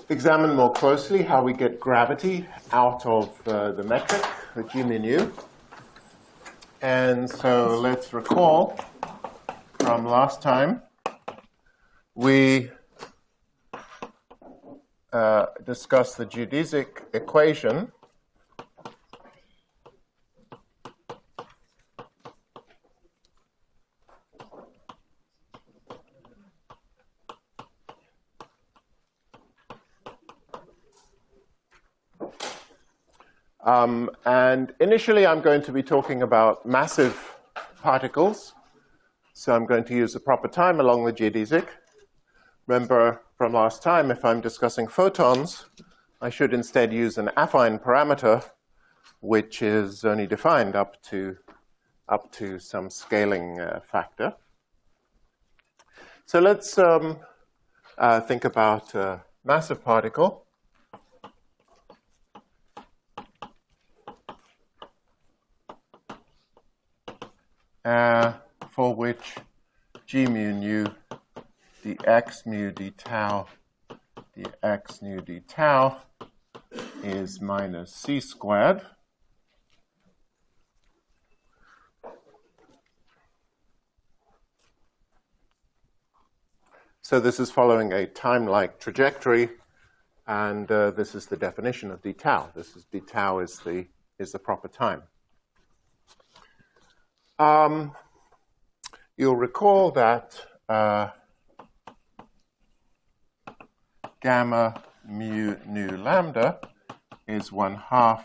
examine more closely how we get gravity out of the metric, the g mu nu. And so let's recall from last time, we discussed the geodesic equation and initially I'm going to be talking about massive particles. So I'm going to use the proper time along the geodesic. Remember from last time, if I'm discussing photons, I should instead use an affine parameter, which is only defined up to some scaling factor. So let's think about a massive particle. For which g mu nu dx mu d tau dx nu d tau is minus c squared. So this is following a time-like trajectory, and this is the definition of d tau. This is d tau is the proper time. You'll recall that gamma mu nu lambda is 1/2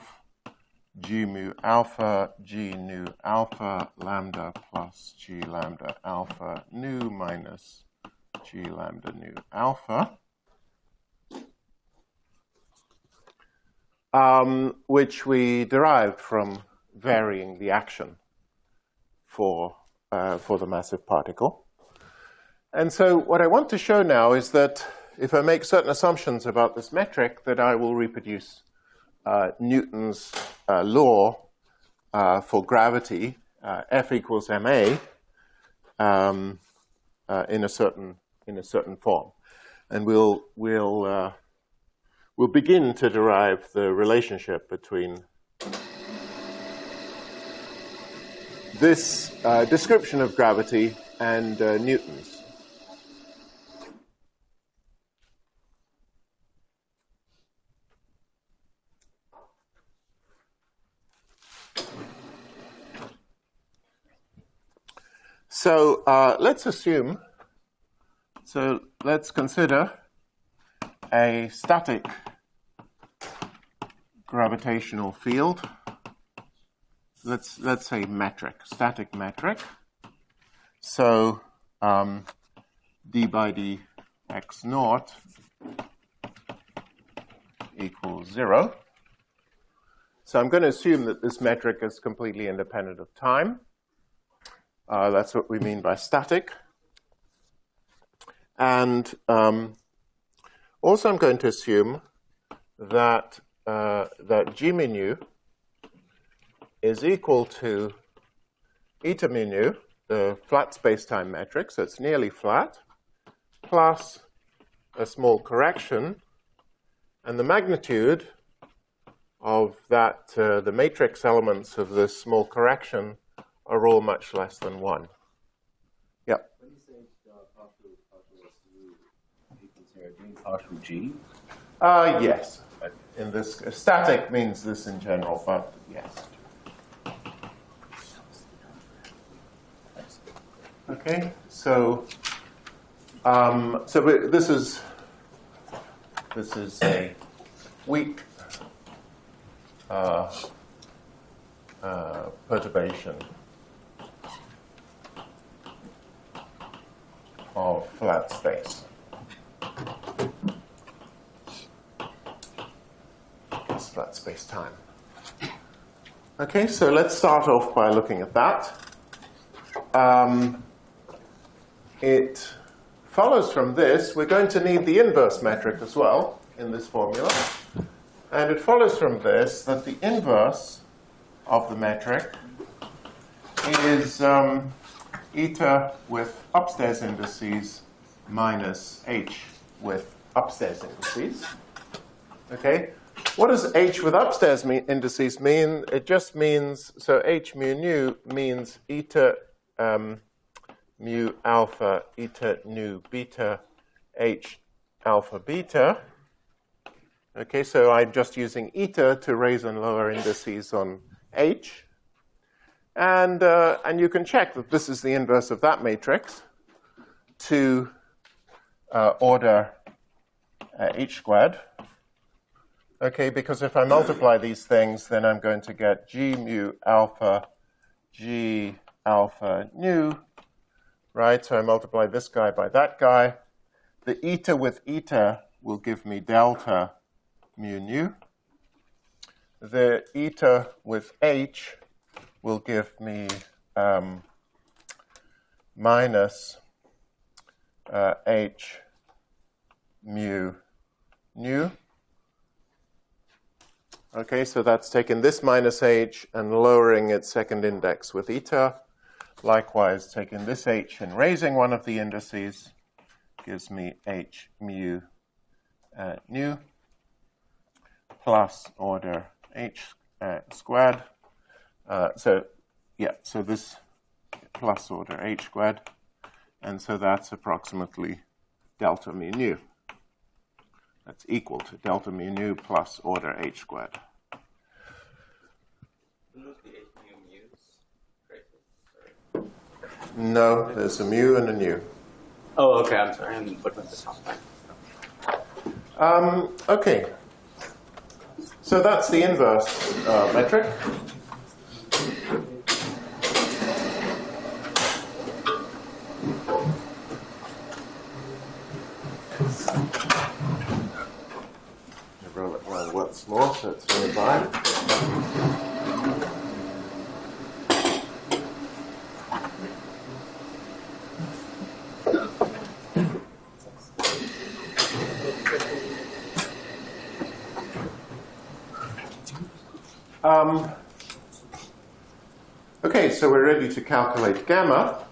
g mu alpha g nu alpha lambda plus g lambda alpha nu minus g lambda nu alpha, which we derived from varying the action for the massive particle. And so what I want to show now is that if I make certain assumptions about this metric, that I will reproduce Newton's law for gravity, F equals ma, in a certain form. And we'll begin to derive the relationship between this description of gravity and Newton's. So let's consider a static gravitational field. Let's say static metric. So d by dx naught equals 0. So I'm going to assume that this metric is completely independent of time. That's what we mean by static. And also I'm going to assume that g mu nu is equal to eta mu nu, the flat space-time metric, so it's nearly flat, plus a small correction, and the magnitude of that, the matrix elements of this small correction are all much less than 1. Yep. When you say partial S, you consider doing partial G? Yes. In this, static means this in general, but yes. Okay, so this is a weak perturbation of flat space. It's flat space time. Okay, so let's start off by looking at that. It follows from this, we're going to need the inverse metric as well in this formula. And it follows from this that the inverse of the metric is eta with upstairs indices minus h with upstairs indices. Okay, what does h with upstairs indices mean? It just means, so h mu nu means eta mu alpha, eta nu beta, h alpha beta. Okay, so I'm just using eta to raise and lower indices on h. And you can check that this is the inverse of that matrix to order h squared. Okay, because if I multiply these things, then I'm going to get g mu alpha, g alpha nu, right? So I multiply this guy by that guy. The eta with eta will give me delta mu nu. The eta with h will give me minus h mu nu. Okay, so that's taking this minus h and lowering its second index with eta. Likewise, taking this h and raising one of the indices gives me h mu nu plus order h squared. So this plus order h squared. And so that's approximately delta mu nu. That's equal to delta mu nu plus order h squared. No, there's a mu and a nu. Oh, okay, I'm sorry. I'm looking at the top line. Okay. So that's the inverse metric. Roll it around once more so it's nearby. Okay, so we're ready to calculate gamma.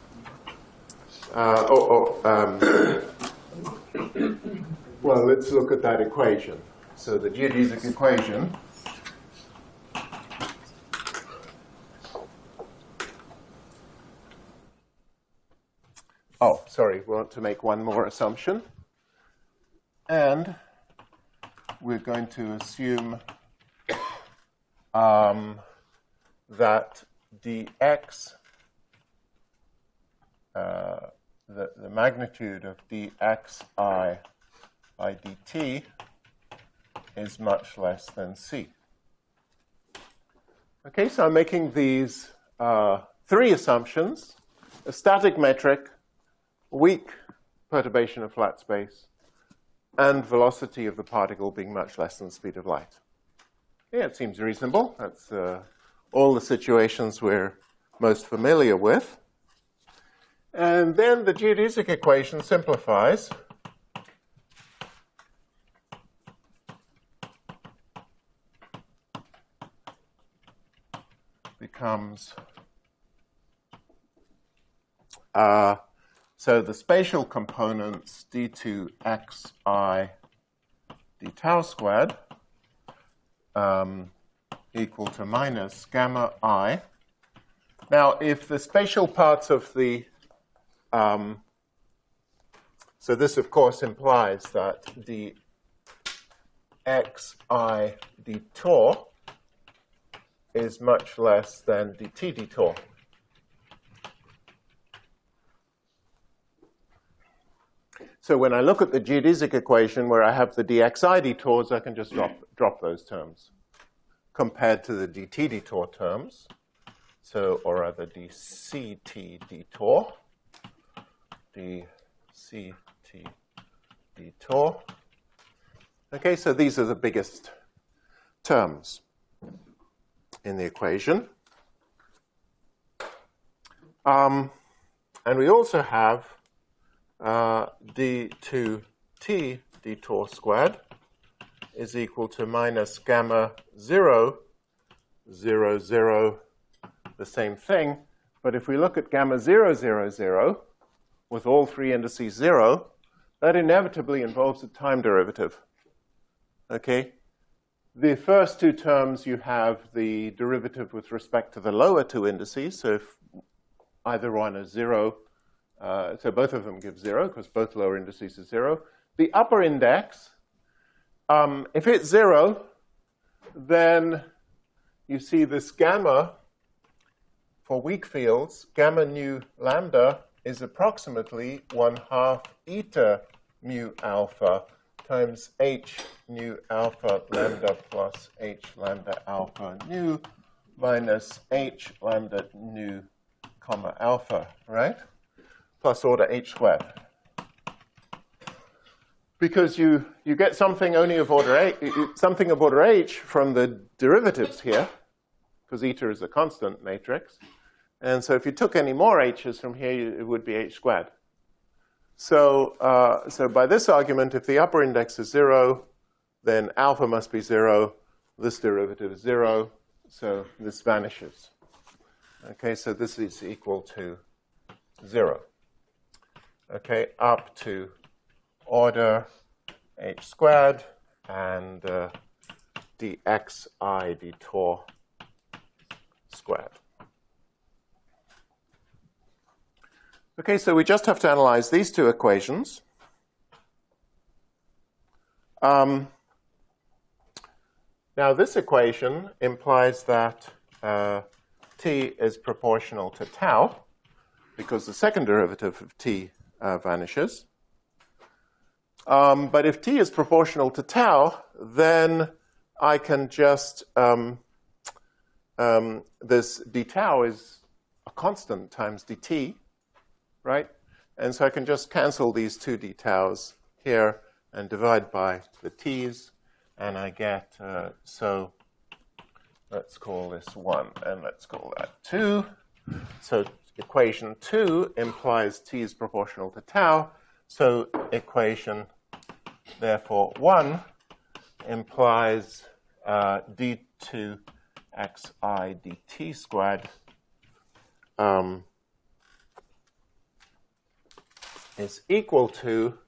Well, let's look at that equation. So the geodesic equation we want to make one more assumption. And we're going to assume that dx, the magnitude of dxi by dt is much less than c. Okay, so I'm making these three assumptions: a static metric, weak perturbation of flat space, and velocity of the particle being much less than the speed of light. Yeah, it seems reasonable. That's all the situations we're most familiar with. And then the geodesic equation simplifies. Becomes, so the spatial components d2xi d tau squared equal to minus gamma I. Now, if the spatial parts of the, so this of course implies that the xi d tau is much less than dt d tau. So when I look at the geodesic equation where I have the dxi d taus, I can just drop those terms compared to the dt d tau terms. So, or rather dct d tau, dct d tau. Okay, so these are the biggest terms in the equation. And we also have d2t d tau squared is equal to minus gamma 0, 0, 0, the same thing. But if we look at gamma 0, 0, 0, with all three indices 0, that inevitably involves a time derivative. Okay? The first two terms, you have the derivative with respect to the lower two indices. So if either one is 0, so both of them give 0, because both lower indices are 0. The upper index, if it's 0, then you see this gamma for weak fields, gamma nu lambda is approximately 1/2 eta mu alpha times h nu alpha lambda plus h lambda alpha nu minus h lambda nu comma alpha, right? Plus order h squared. Because you get something only of order h from the derivatives here, because eta is a constant matrix. And so if you took any more h's from here, it would be h squared. So, so by this argument, if the upper index is 0, then alpha must be 0. This derivative is 0, so this vanishes. Okay, so this is equal to 0. Okay, up to order h squared and dxi dtor squared. Okay, so we just have to analyze these two equations. Now, this equation implies that t is proportional to tau, because the second derivative of t vanishes. But if t is proportional to tau, then I can just, this d tau is a constant times dt, right? And so I can just cancel these two d taus here and divide by the t's, and I get, so let's call this 1, and let's call that 2. So equation 2 implies t is proportional to tau, so equation, therefore, 1 implies d2xi dt squared is equal to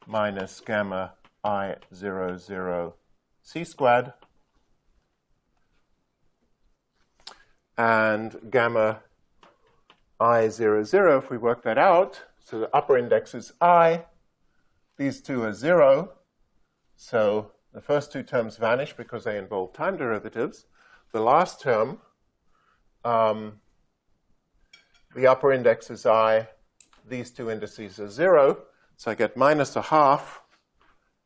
minus gamma I00 c squared, and gamma I00, if we work that out, so the upper index is I, these two are 0, so the first two terms vanish because they involve time derivatives. The last term, the upper index is I, these two indices are 0, so I get minus 1/2,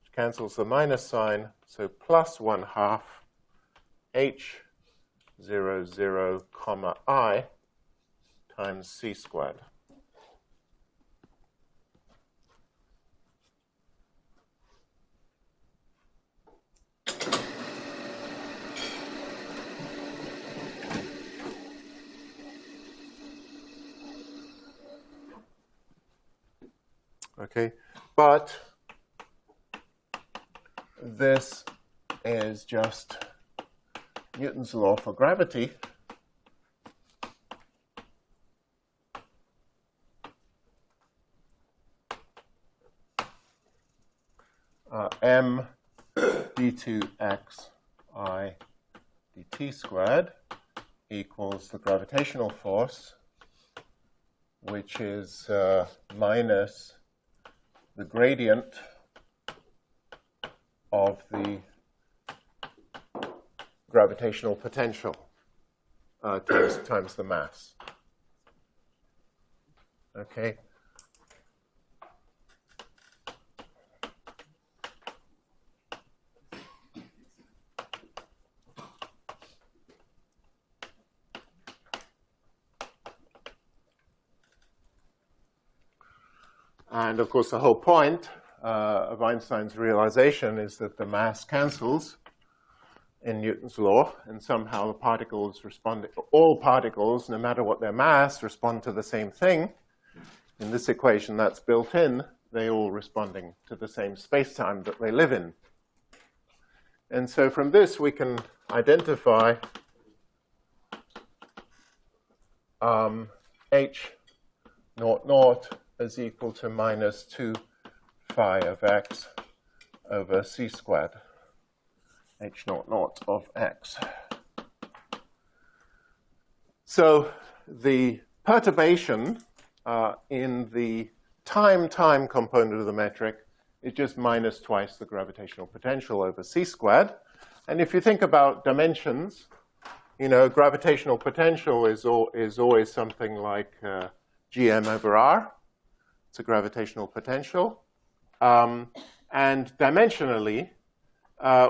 which cancels the minus sign, so plus 1/2 h00 comma I times c squared. Okay, but this is just Newton's law for gravity. M d2xi dt squared equals the gravitational force, which is minus the gradient of the gravitational potential times the mass. Okay. And of course, the whole point of Einstein's realization is that the mass cancels in Newton's law, and somehow the particles respond, all particles, no matter what their mass, respond to the same thing. In this equation, that's built in. They're all responding to the same space-time that they live in. And so from this, we can identify h naught naught is equal to minus 2 phi of x over c squared h naught naught of x. So the perturbation in the time component of the metric is just minus twice the gravitational potential over c squared. And if you think about dimensions, gravitational potential is always something like gm over r. It's a gravitational potential. And dimensionally,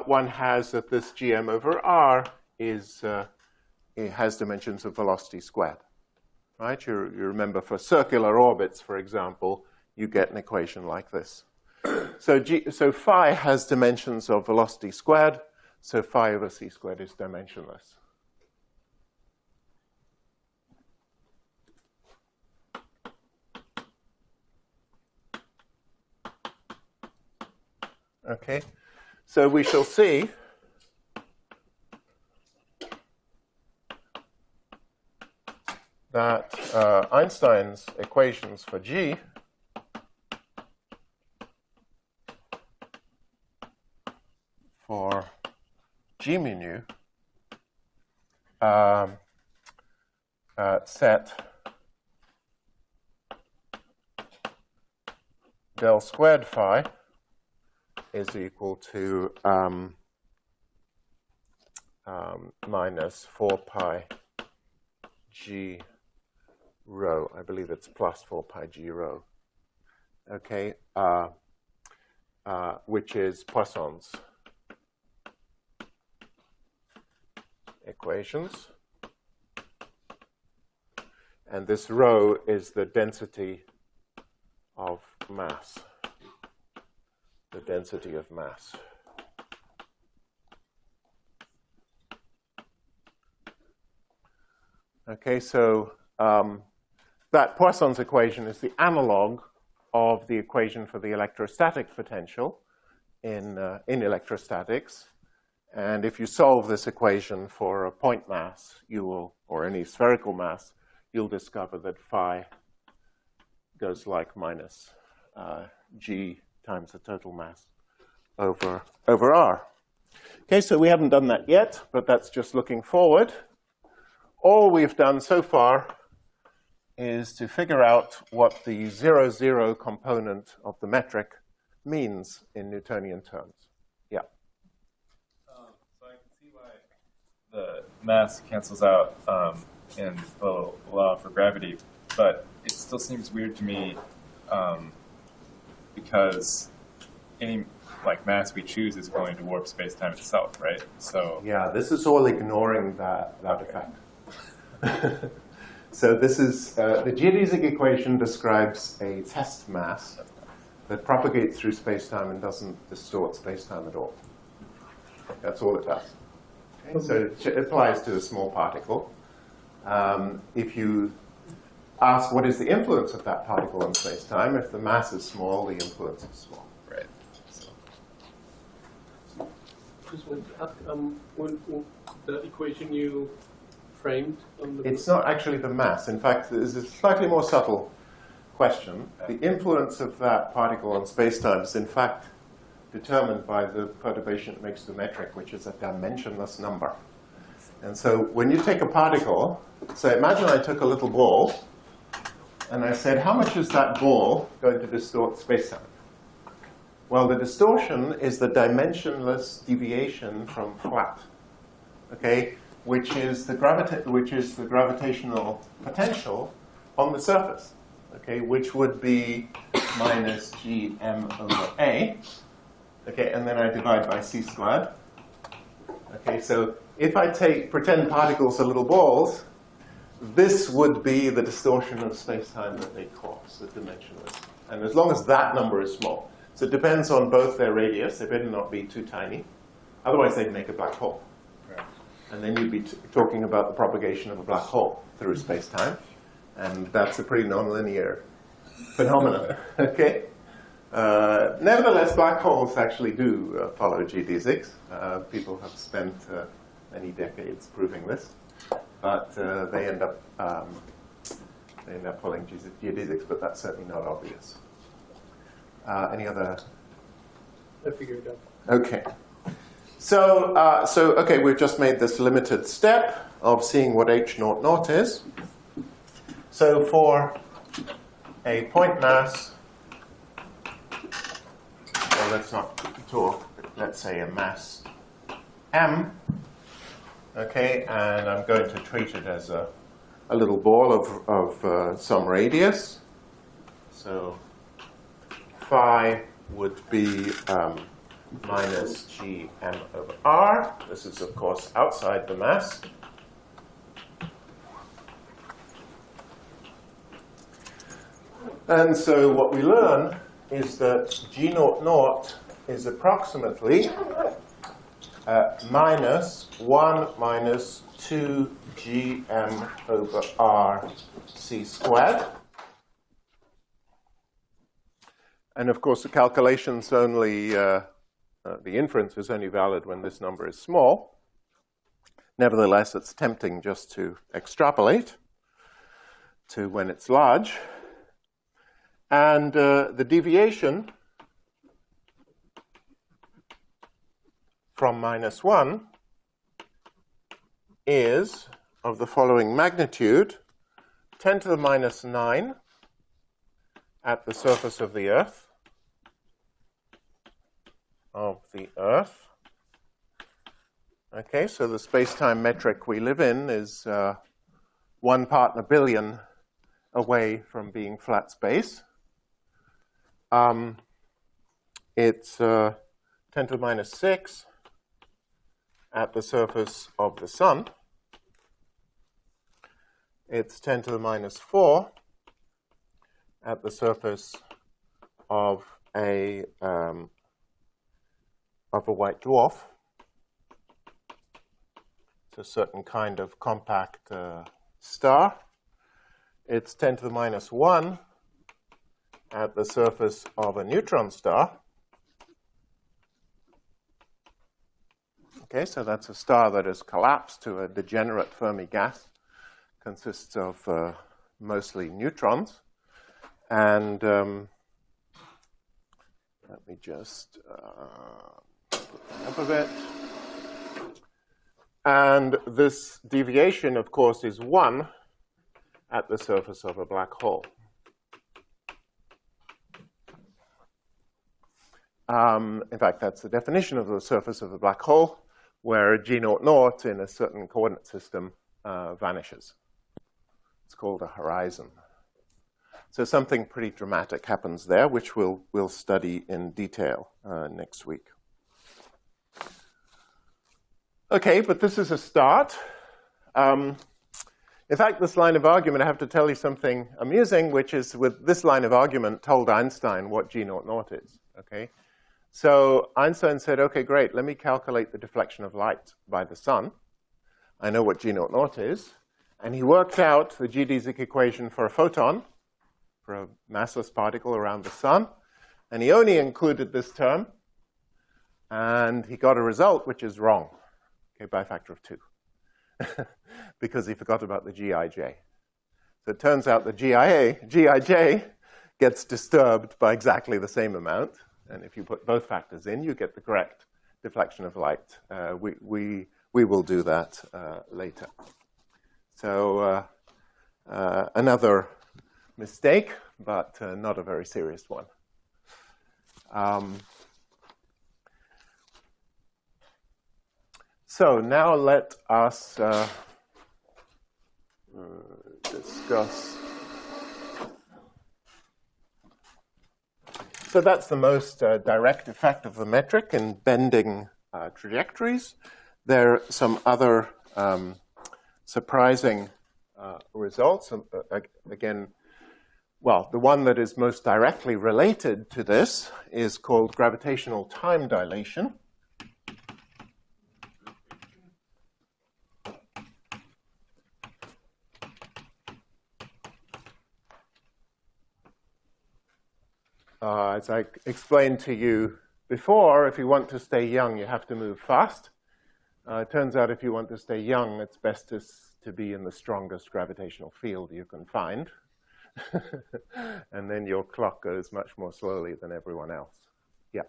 one has that this gm over r it has dimensions of velocity squared. Right? You remember for circular orbits, for example, you get an equation like this. So phi has dimensions of velocity squared, so phi over c squared is dimensionless. Okay, so we shall see that Einstein's equations for G for G mu nu set del squared phi is equal to minus 4 pi g rho. I believe it's plus 4 pi g rho. Okay, which is Poisson's equations. And this rho is the density of mass. The density of mass. Okay, so that Poisson's equation is the analog of the equation for the electrostatic potential in electrostatics. And if you solve this equation for a point mass, you will, or any spherical mass, you'll discover that phi goes like minus g times the total mass over r. Okay, so we haven't done that yet, but that's just looking forward. All we've done so far is to figure out what the 0, 0 component of the metric means in Newtonian terms. Yeah. So I can see why the mass cancels out in the law for gravity, but it still seems weird to me because any mass we choose is going to warp space-time itself, right? So yeah, this is all ignoring that effect. So this is the geodesic equation describes a test mass that propagates through space-time and doesn't distort space-time at all. That's all it does. Okay? So it applies to a small particle. If you ask what is the influence of that particle on space-time, if the mass is small, the influence is small. right. Just want to ask, the equation you framed on the It's not actually the mass. In fact, there's a slightly more subtle question. The influence of that particle on space-time is in fact determined by the perturbation it makes to the metric, which is a dimensionless number. And so when you take a particle, so imagine I took a little ball, and I said, how much is that ball going to distort space-time? Well, the distortion is the dimensionless deviation from flat, okay, which is the gravitational potential on the surface, okay, which would be minus gm over a, okay, and then I divide by c squared. Okay, so if I pretend particles are little balls, this would be the distortion of space-time that they cause, the dimensionless. And as long as that number is small. So it depends on both their radius. They better not be too tiny. Otherwise, they'd make a black hole. Right. And then you'd be talking about the propagation of a black hole through space-time. And that's a pretty nonlinear phenomenon. Okay? Nevertheless, black holes actually do follow geodesics. People have spent many decades proving this. But they end up following geodesics, but that's certainly not obvious. Any other I figured it out. Okay. So, okay, we've just made this limited step of seeing what h0 is. So for a point mass, well, let's not talk, let's say a mass m, okay, and I'm going to treat it as a little ball of some radius. So phi would be minus gm over r. This is, of course, outside the mass. And so what we learn is that g0 is approximately minus 1 minus 2 gm over r c squared. And of course, the calculation's only, the inference is only valid when this number is small. Nevertheless, it's tempting just to extrapolate to when it's large. And the deviation from minus 1 is of the following magnitude: 10 to the minus 9 at the surface of the Earth. Okay, so the space-time metric we live in is 1 part in a billion away from being flat space. It's 10 to the minus 6 at the surface of the Sun. It's 10 to the minus 4 at the surface of a white dwarf. It's a certain kind of compact star. It's 10 to the minus 1 at the surface of a neutron star. Okay, so that's a star that has collapsed to a degenerate Fermi gas. Consists of mostly neutrons. And let me just put up a bit. And this deviation, of course, is 1 at the surface of a black hole. In fact, that's the definition of the surface of a black hole, where g0 in a certain coordinate system vanishes. It's called a horizon. So something pretty dramatic happens there, which we'll study in detail next week. Okay, but this is a start. In fact, this line of argument, I have to tell you something amusing, which is with this line of argument told Einstein what g0 is. Okay, so Einstein said, okay, great, let me calculate the deflection of light by the sun. I know what g0 is. And he worked out the geodesic equation for a photon, for a massless particle around the sun. And he only included this term. And he got a result which is wrong, okay, by a factor of 2. Because he forgot about the Gij. So it turns out the Gij gets disturbed by exactly the same amount. And if you put both factors in, you get the correct deflection of light. We will do that later. So another mistake, but not a very serious one. So now let us discuss. So that's the most direct effect of the metric in bending trajectories. There are some other surprising results. Again, well, the one that is most directly related to this is called gravitational time dilation. As I explained to you before, if you want to stay young, you have to move fast. It turns out if you want to stay young, it's best to be in the strongest gravitational field you can find. And then your clock goes much more slowly than everyone else. Yeah.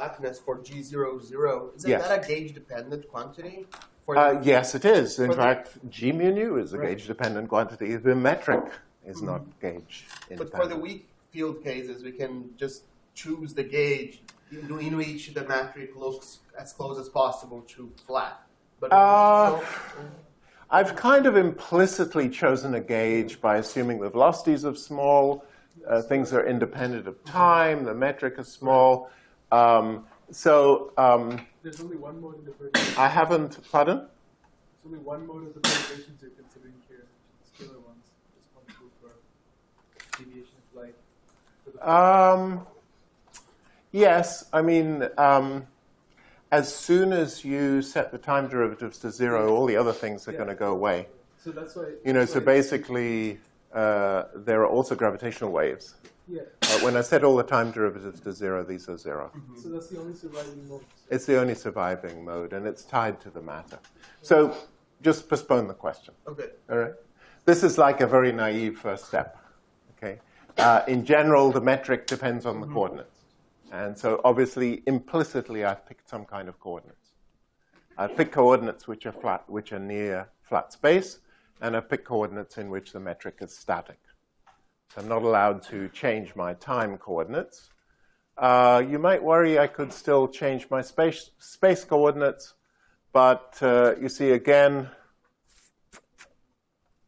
flatness for G00, isn't Yes. that a gauge-dependent quantity? For Yes, it is. In for the- fact, G mu nu is a Right. gauge-dependent quantity. The metric is not gauge-independent. But for the weak field cases, we can just choose the gauge in which the metric looks as close as possible to flat. But I've kind of implicitly chosen a gauge by assuming the velocities are small, things are independent of time, the metric is small. There's only one mode in the perturbations. I haven't, pardon? There's only one mode of the perturbations you're considering here, which is scalar ones. Just one proof for deviation of light. For the Yes, I mean, as soon as you set the time derivatives to 0, all the other things are going to go away. So that's why. So basically, there are also gravitational waves. Yeah. When I set all the time derivatives to 0, these are 0. So that's the only surviving mode. It's the only surviving mode, and it's tied to the matter. So just postpone the question. Okay. All right. This is like a very naive first step. Okay. In general, the metric depends on the coordinates. And so obviously, implicitly, I've picked some kind of coordinates. I've picked coordinates which are flat, which are near flat space, and I've picked coordinates in which the metric is static. So I'm not allowed to change my time coordinates. You might worry I could still change my space coordinates, but you see, again,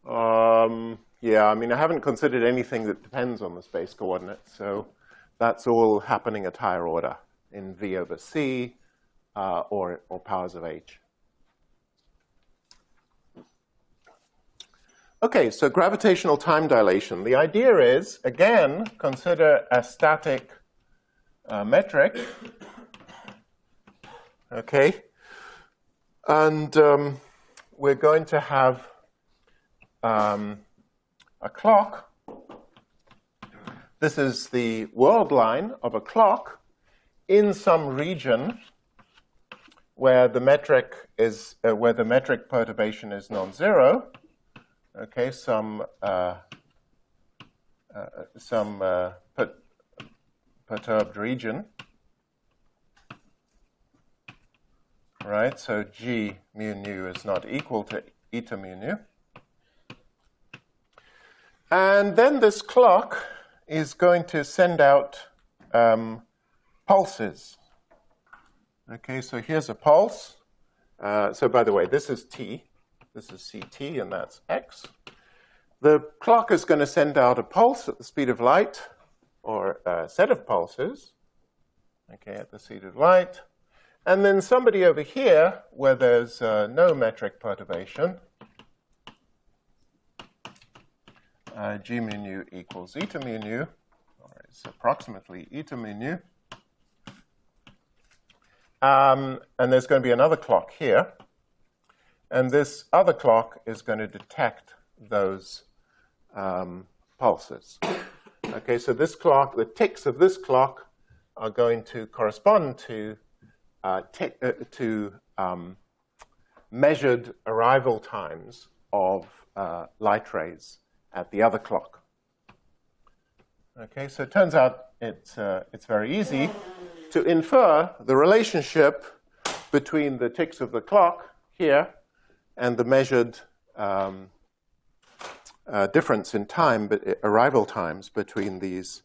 yeah, I mean, I haven't considered anything that depends on the space coordinates, so that's all happening at higher order in V over C or powers of H. Okay, so gravitational time dilation. The idea is, again, consider a static metric. Okay, and we're going to have a clock. This is the world line of a clock in some region where the metric is where the metric perturbation is non-zero. Okay, some perturbed region. Right, so G mu nu is not equal to eta mu nu. And then this clock is going to send out pulses. Okay, so here's a pulse. So by the way, this is t. This is ct, and that's x. The clock is going to send out a pulse at the speed of light, or a set of pulses, okay, at the speed of light. And then somebody over here, where there's no metric perturbation, G mu nu equals eta mu nu, or it's approximately eta mu nu. And there's going to be another clock here. And this other clock is going to detect those pulses. Okay, so this clock, the ticks of this clock are going to correspond to measured arrival times of light rays at the other clock. Okay, so it turns out it's very easy to infer the relationship between the ticks of the clock here and the measured difference in time, arrival times between these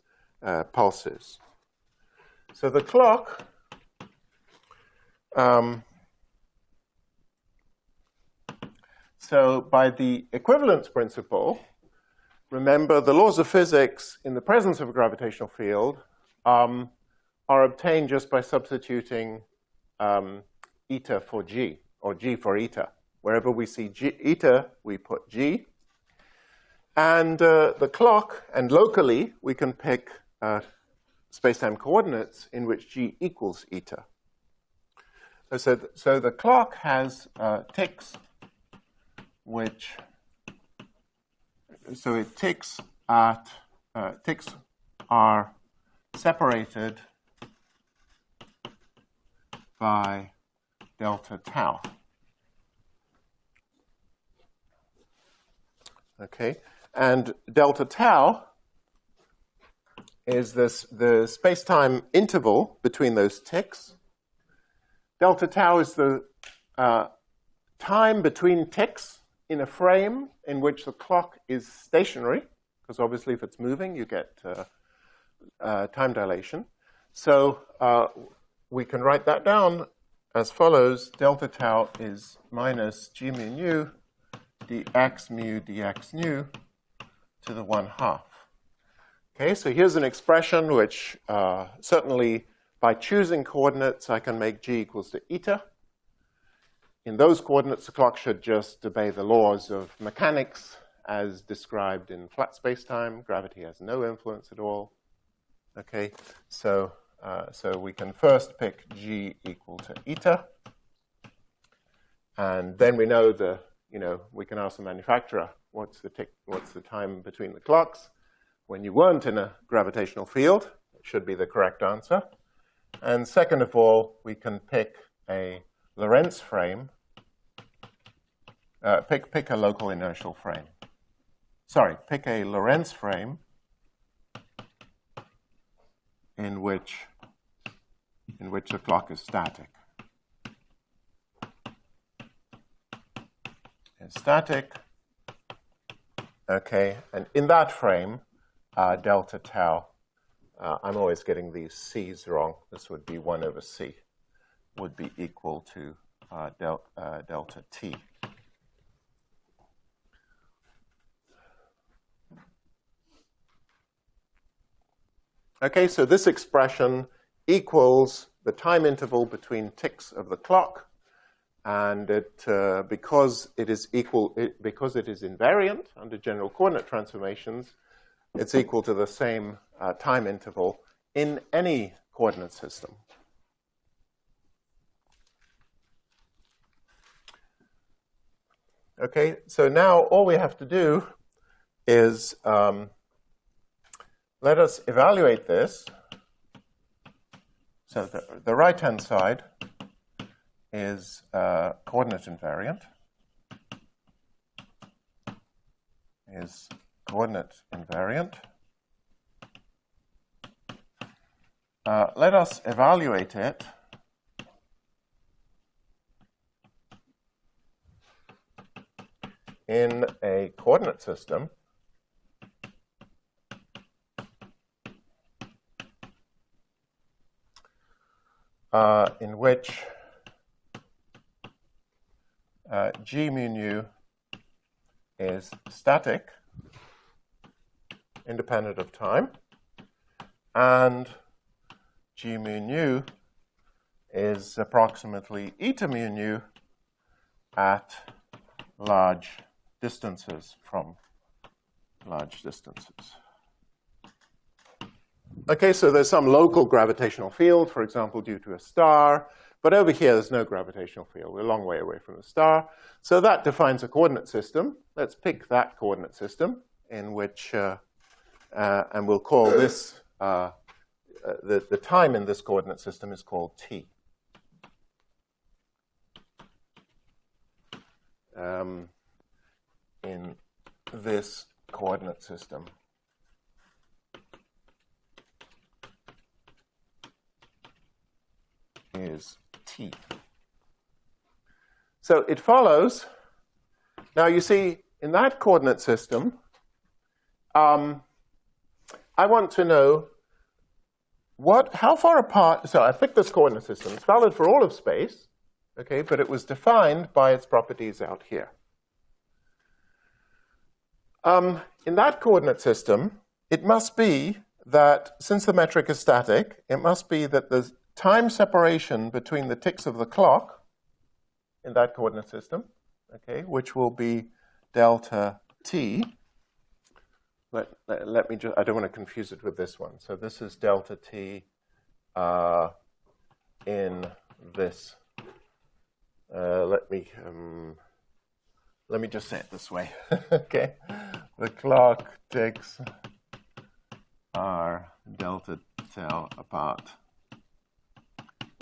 pulses. So the clock so by the equivalence principle, remember the laws of physics in the presence of a gravitational field are obtained just by substituting eta for g, or g for eta. Wherever we see eta, we put g. And the clock, and locally, we can pick space-time coordinates in which g equals eta. So the clock has ticks which, so it ticks at, ticks are separated by delta tau. Okay, and delta tau is the space-time interval between those ticks. Delta tau is the time between ticks in a frame in which the clock is stationary, because obviously if it's moving, you get time dilation. So we can write that down as follows. Delta tau is minus g mu nu dx mu dx nu to the 1/2. Okay, so here's an expression which certainly by choosing coordinates, I can make g equals to eta. In those coordinates, the clock should just obey the laws of mechanics as described in flat spacetime. Gravity has no influence at all. Okay, so we can first pick g equal to eta, and then we know we can ask the manufacturer what's the time between the clocks when you weren't in a gravitational field. It should be the correct answer. And second of all, we can pick a Lorentz frame. Pick a local inertial frame. Sorry, pick a Lorentz frame in which the clock is static. It's static. Okay, and in that frame, delta tau, I'm always getting these c's wrong. This would be 1 over c, would be equal to delta t. Okay, so this expression equals the time interval between ticks of the clock, and because it is invariant under general coordinate transformations, it's equal to the same time interval in any coordinate system. Okay, so now all we have to do is let us evaluate this. So the right-hand side is coordinate invariant. Let us evaluate it in a coordinate system in which g mu nu is static, independent of time, and g mu nu is approximately eta mu nu at large distances from large distances. Okay, so there's some local gravitational field, for example, due to a star. But over here, there's no gravitational field. We're a long way away from the star. So that defines a coordinate system. Let's pick that coordinate system in which, and we'll call this, the time in this coordinate system is called t. In this coordinate system. Is t. So it follows. Now you see, in that coordinate system, I want to know how far apart. So I picked this coordinate system. It's valid for all of space, okay, but it was defined by its properties out here. In that coordinate system, it must be that, since the metric is static, it must be that the time separation between the ticks of the clock in that coordinate system, okay, which will be delta t. Let me just, I don't want to confuse it with this one. So this is delta t in this. Let me just say it this way. Okay, the clock ticks are delta tau apart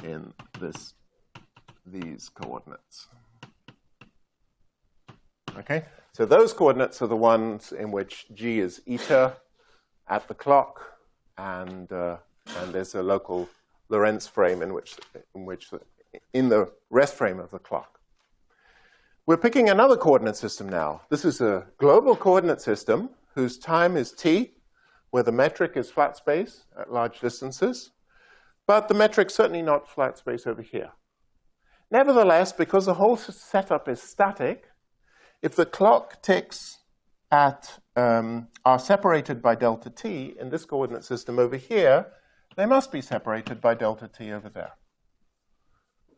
in these coordinates. Okay, so those coordinates are the ones in which g is eta at the clock, and there's a local Lorentz frame in the rest frame of the clock. We're picking another coordinate system now. This is a global coordinate system whose time is t, where the metric is flat space at large distances, but the metric's certainly not flat space over here. Nevertheless, because the whole setup is static, if the clock ticks are separated by delta t in this coordinate system over here, they must be separated by delta t over there.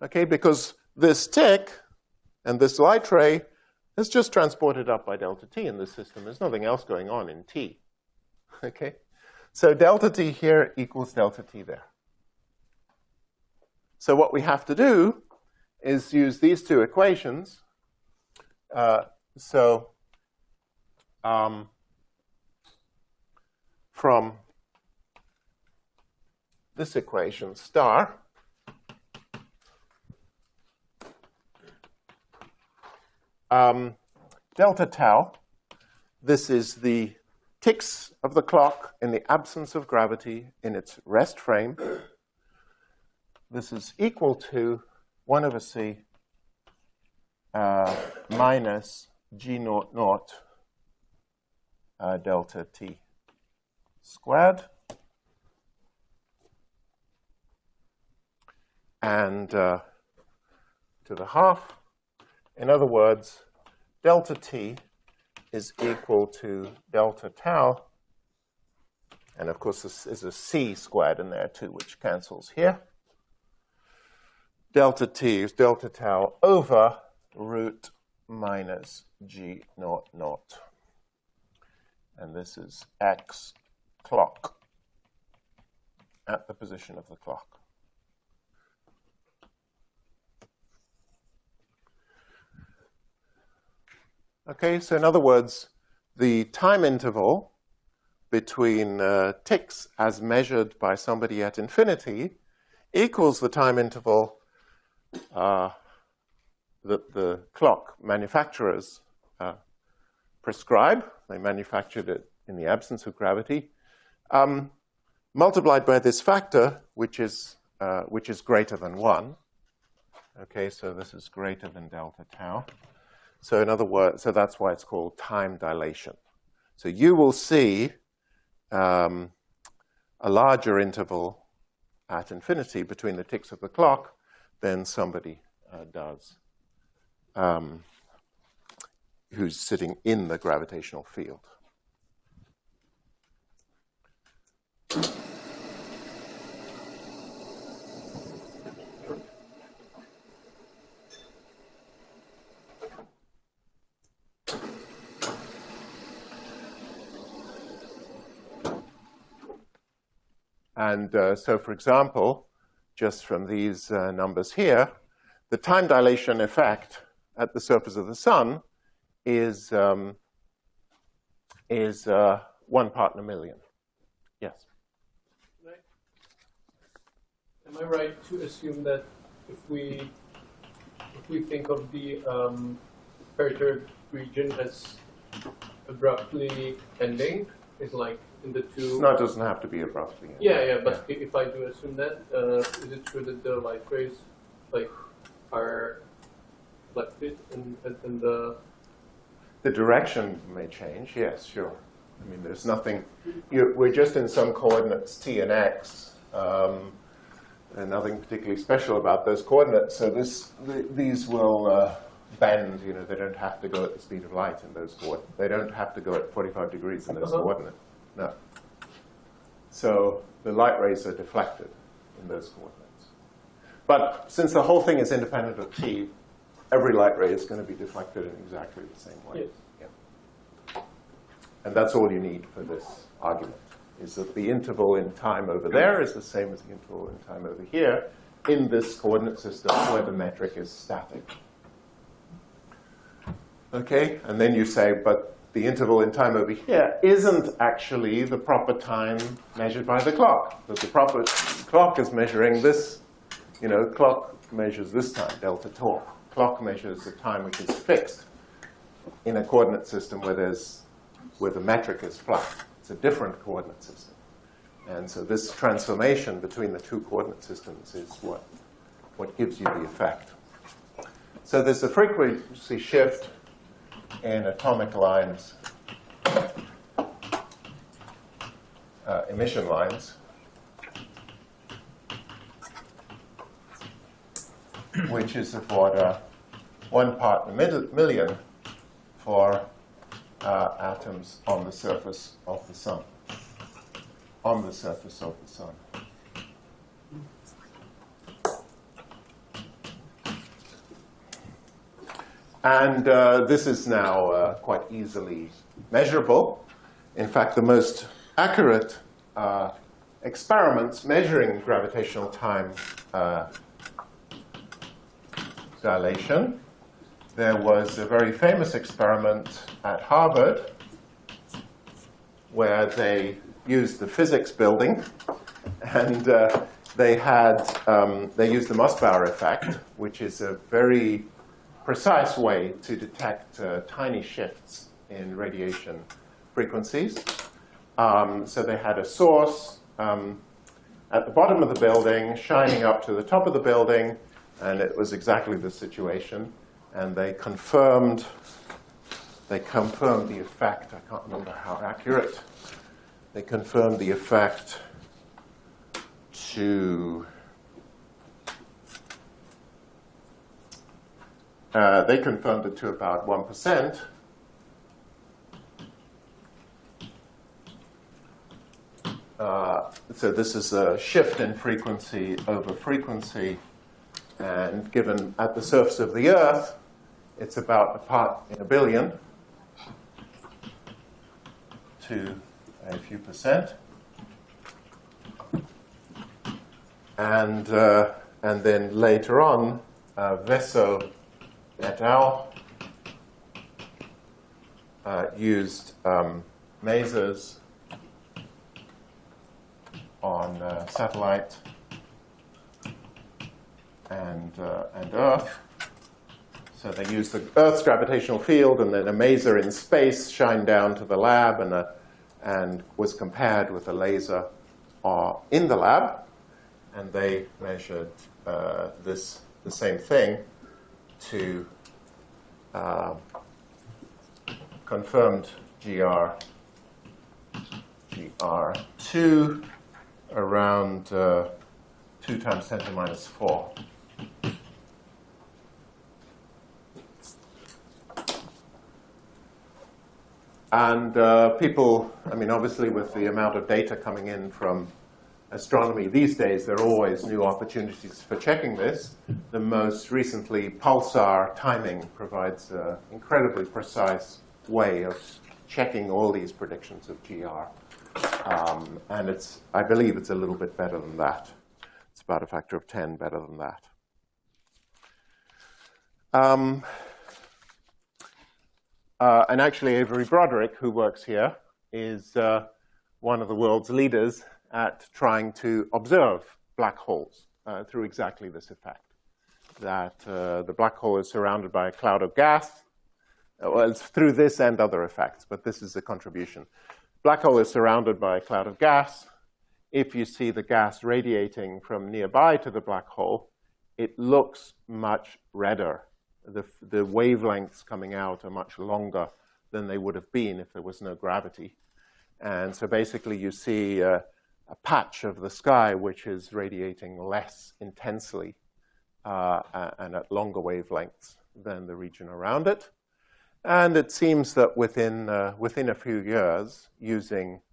Okay, because this tick and this light ray is just transported up by delta t in this system. There's nothing else going on in t. Okay, so delta t here equals delta t there. So what we have to do is use these two equations. From this equation star, delta tau, this is the ticks of the clock in the absence of gravity in its rest frame. This is equal to 1 over c minus g naught naught delta t squared, and to the half. In other words, delta t is equal to delta tau, and of course this is a c squared in there too, which cancels here. Delta t is delta tau over root minus g naught naught. And this is x clock at the position of the clock. Okay, so in other words, the time interval between ticks as measured by somebody at infinity equals the time interval that the clock manufacturers prescribe. They manufactured it in the absence of gravity, multiplied by this factor, which is greater than 1. Okay, so this is greater than delta tau. So in other words, so that's why it's called time dilation. So you will see a larger interval at infinity between the ticks of the clock than somebody does who's sitting in the gravitational field. And so, for example, just from these numbers here, the time dilation effect at the surface of the sun is 1 part in a million. Yes? Am I right to assume that if we think of the perturbed region as abruptly ending, is like in the two... No, it doesn't have to be abruptly ending. Yeah, but if I do assume that, is it true that the light rays are reflected in the... The direction may change, yes, sure. I mean, there's nothing... we're just in some coordinates, t and x, and nothing particularly special about those coordinates. So these will bend, you know, they don't have to go at the speed of light in those coordinates. They don't have to go at 45 degrees in those coordinates. No. So the light rays are deflected in those coordinates. But since the whole thing is independent of t, every light ray is going to be deflected in exactly the same way. Yes. Yeah. And that's all you need for this argument, is that the interval in time over there is the same as the interval in time over here in this coordinate system where the metric is static. Okay, and then you say, but the interval in time over here isn't actually the proper time measured by the clock. That the proper clock is measuring this, you know, clock measures this time, delta tau. Clock measures the time which is fixed in a coordinate system where the metric is flat. It's a different coordinate system. And so this transformation between the two coordinate systems is what gives you the effect. So there's a frequency shift in atomic lines, emission lines, which is of order 1 part in a million for atoms on the surface of the sun. On the surface of the sun. And this is now quite easily measurable. In fact, the most accurate experiments measuring gravitational time dilation. There was a very famous experiment at Harvard where they used the physics building, and they used the Mossbauer effect, which is a very precise way to detect tiny shifts in radiation frequencies. So they had a source at the bottom of the building shining up to the top of the building, and it was exactly the situation. And they confirmed the effect. I can't remember how accurate. They confirmed the effect to they confirmed it to about 1%. So this is a shift in frequency over frequency, and given at the surface of the Earth, it's about a part in a billion to a few percent. And then later on, Vesso et al. Used masers on satellite and Earth. So they used the Earth's gravitational field and then a maser in space shined down to the lab and was compared with a laser in the lab. And they measured the same thing to confirmed GR2 around 2 times 10 to the minus 4. And people, I mean, obviously with the amount of data coming in from astronomy these days, there are always new opportunities for checking this. The most recently, pulsar timing provides an incredibly precise way of checking all these predictions of GR. And I believe it's a little bit better than that. It's about a factor of 10 better than that. And actually, Avery Broderick, who works here, is one of the world's leaders at trying to observe black holes through exactly this effect. That the black hole is surrounded by a cloud of gas. Well, it's through this and other effects, but this is a contribution. Black hole is surrounded by a cloud of gas. If you see the gas radiating from nearby to the black hole, it looks much redder. The wavelengths coming out are much longer than they would have been if there was no gravity. And so basically you see a patch of the sky which is radiating less intensely and at longer wavelengths than the region around it. And it seems that within a few years, using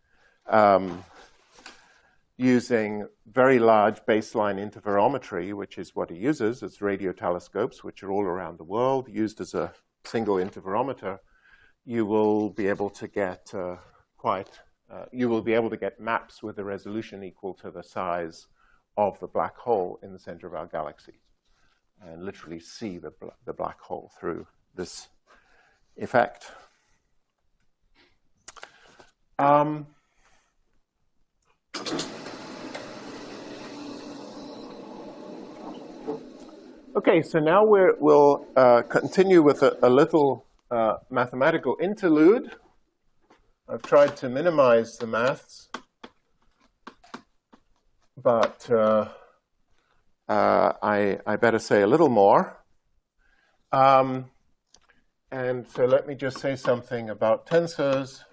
very large baseline interferometry, which is what he uses, it's radio telescopes, which are all around the world, used as a single interferometer, you will be able to get maps with a resolution equal to the size of the black hole in the center of our galaxy, and literally see the black hole through this effect. Okay, so now we'll continue with a little mathematical interlude. I've tried to minimize the maths but I better say a little more. And so let me just say something about tensors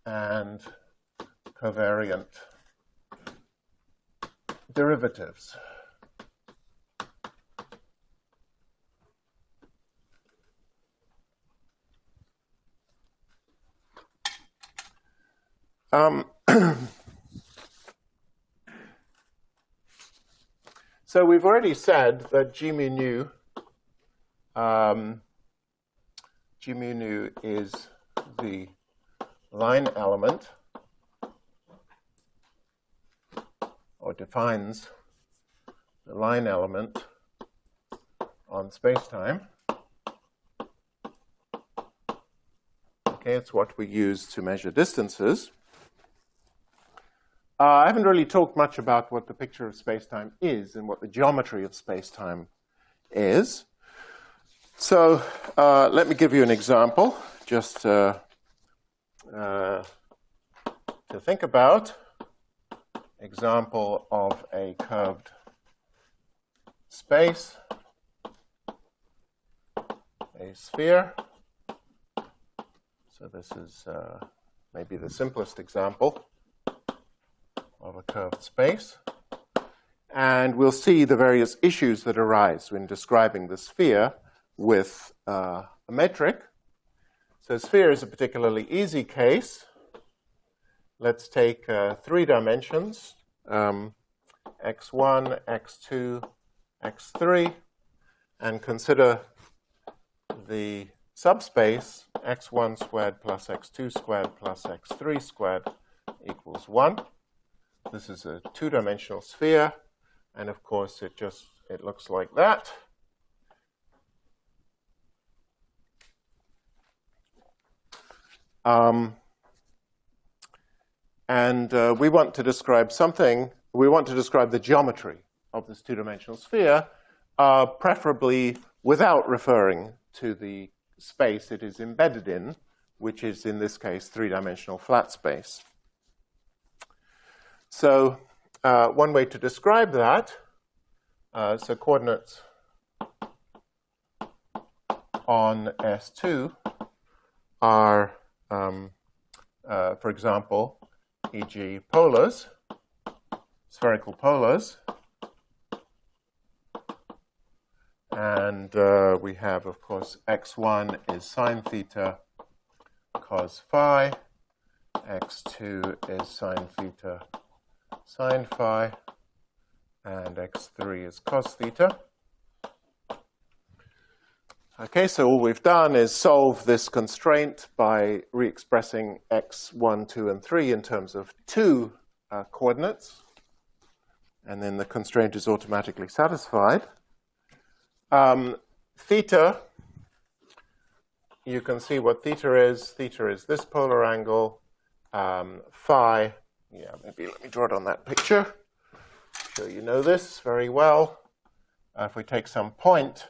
and covariant derivatives. So we've already said that G mu nu is the line element, or defines the line element on spacetime. Okay, it's what we use to measure distances. I haven't really talked much about what the picture of spacetime is and what the geometry of spacetime is. So let me give you an example, just to think about. Example of a curved space, a sphere. So this is maybe the simplest example of a curved space. And we'll see the various issues that arise when describing the sphere with a metric. So sphere is a particularly easy case. Let's take 3 dimensions, x1, x2, x3, and consider the subspace x1 squared plus x2 squared plus x3 squared equals 1. This is a 2-dimensional sphere, and of course it looks like that. We want to describe something. We want to describe the geometry of this 2-dimensional sphere, preferably without referring to the space it is embedded in, which is in this case 3-dimensional flat space. So one way to describe that, so coordinates on S2 are, for example, e.g. polars, spherical polars. And we have, of course, x1 is sine theta cos phi, x2 is sine theta sine phi, and x3 is cos theta. Okay, so all we've done is solve this constraint by re-expressing x1, 2, and 3 in terms of 2 coordinates. And then the constraint is automatically satisfied. Theta, you can see what theta is. Theta is this polar angle. Phi, yeah, maybe let me draw it on that picture. I'm sure you know this very well. If we take some point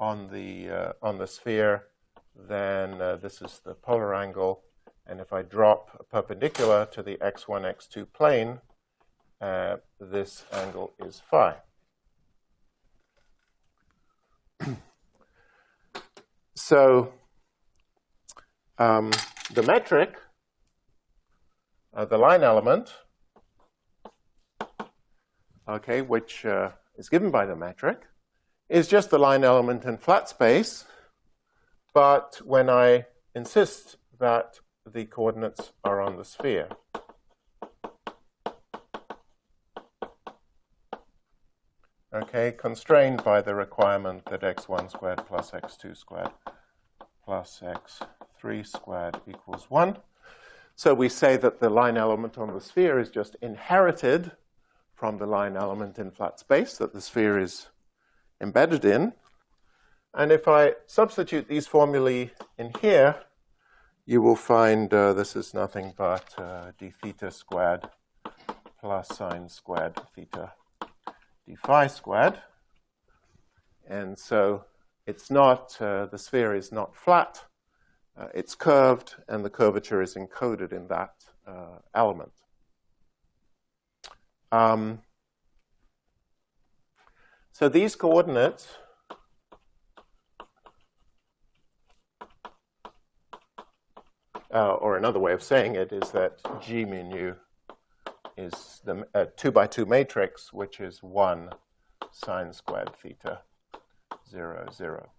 on the sphere, then this is the polar angle. And if I drop a perpendicular to the x1, x2 plane, this angle is phi. So the metric, the line element, okay, which is given by the metric, is just the line element in flat space, but when I insist that the coordinates are on the sphere. Okay, constrained by the requirement that x1 squared plus x2 squared plus x3 squared equals 1. So we say that the line element on the sphere is just inherited from the line element in flat space that the sphere is embedded in. And if I substitute these formulae in here, you will find this is nothing but d theta squared plus sine squared theta d phi squared. And so it's not, the sphere is not flat, it's curved, and the curvature is encoded in that element. So these coordinates or another way of saying it is that G mu nu is the 2 by 2 matrix, which is 1 sine squared theta 0, 0.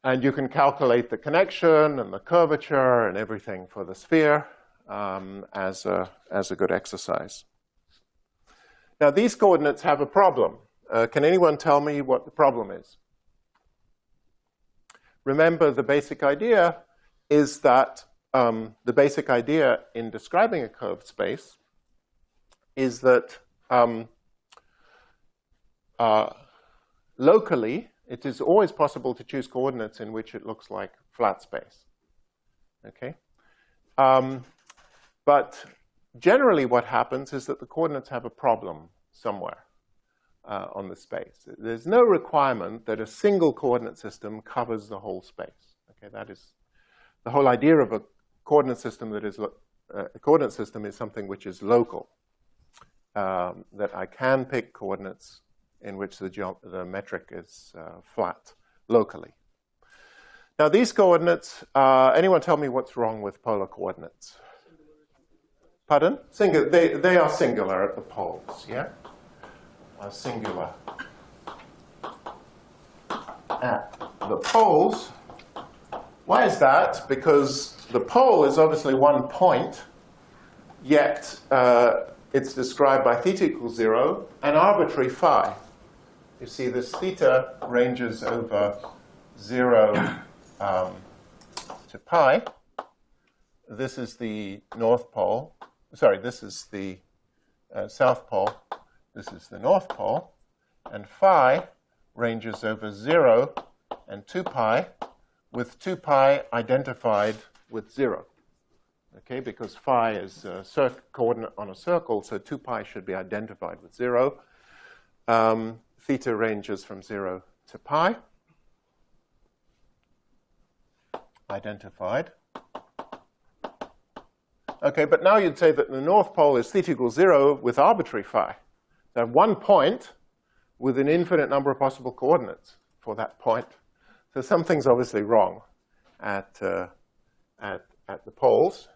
And you can calculate the connection and the curvature and everything for the sphere as a good exercise. Now, these coordinates have a problem. Can anyone tell me what the problem is? Remember, the basic idea is that the basic idea in describing a curved space is that locally, it is always possible to choose coordinates in which it looks like flat space. Okay? But generally what happens is that the coordinates have a problem somewhere on the space. There's no requirement that a single coordinate system covers the whole space. Okay, that is the whole idea of a coordinate system. That is a coordinate system is something which is local. That I can pick coordinates in which the metric is flat locally. Now these coordinates, anyone tell me what's wrong with polar coordinates? Pardon? Singular. They are singular at the poles, yeah? Are singular at the poles. Why is that? Because the pole is obviously one point, yet it's described by theta equals 0 and arbitrary phi. You see, this theta ranges over 0 to pi. This is the North Pole. Sorry, this is the South Pole. This is the North Pole. And phi ranges over 0 and 2 pi, with 2 pi identified with 0. Okay, because phi is a coordinate on a circle, so 2 pi should be identified with 0. Theta ranges from 0 to pi, identified. Okay, but now you'd say that the North Pole is theta equals 0 with arbitrary phi. So I have one point with an infinite number of possible coordinates for that point. So something's obviously wrong at the poles.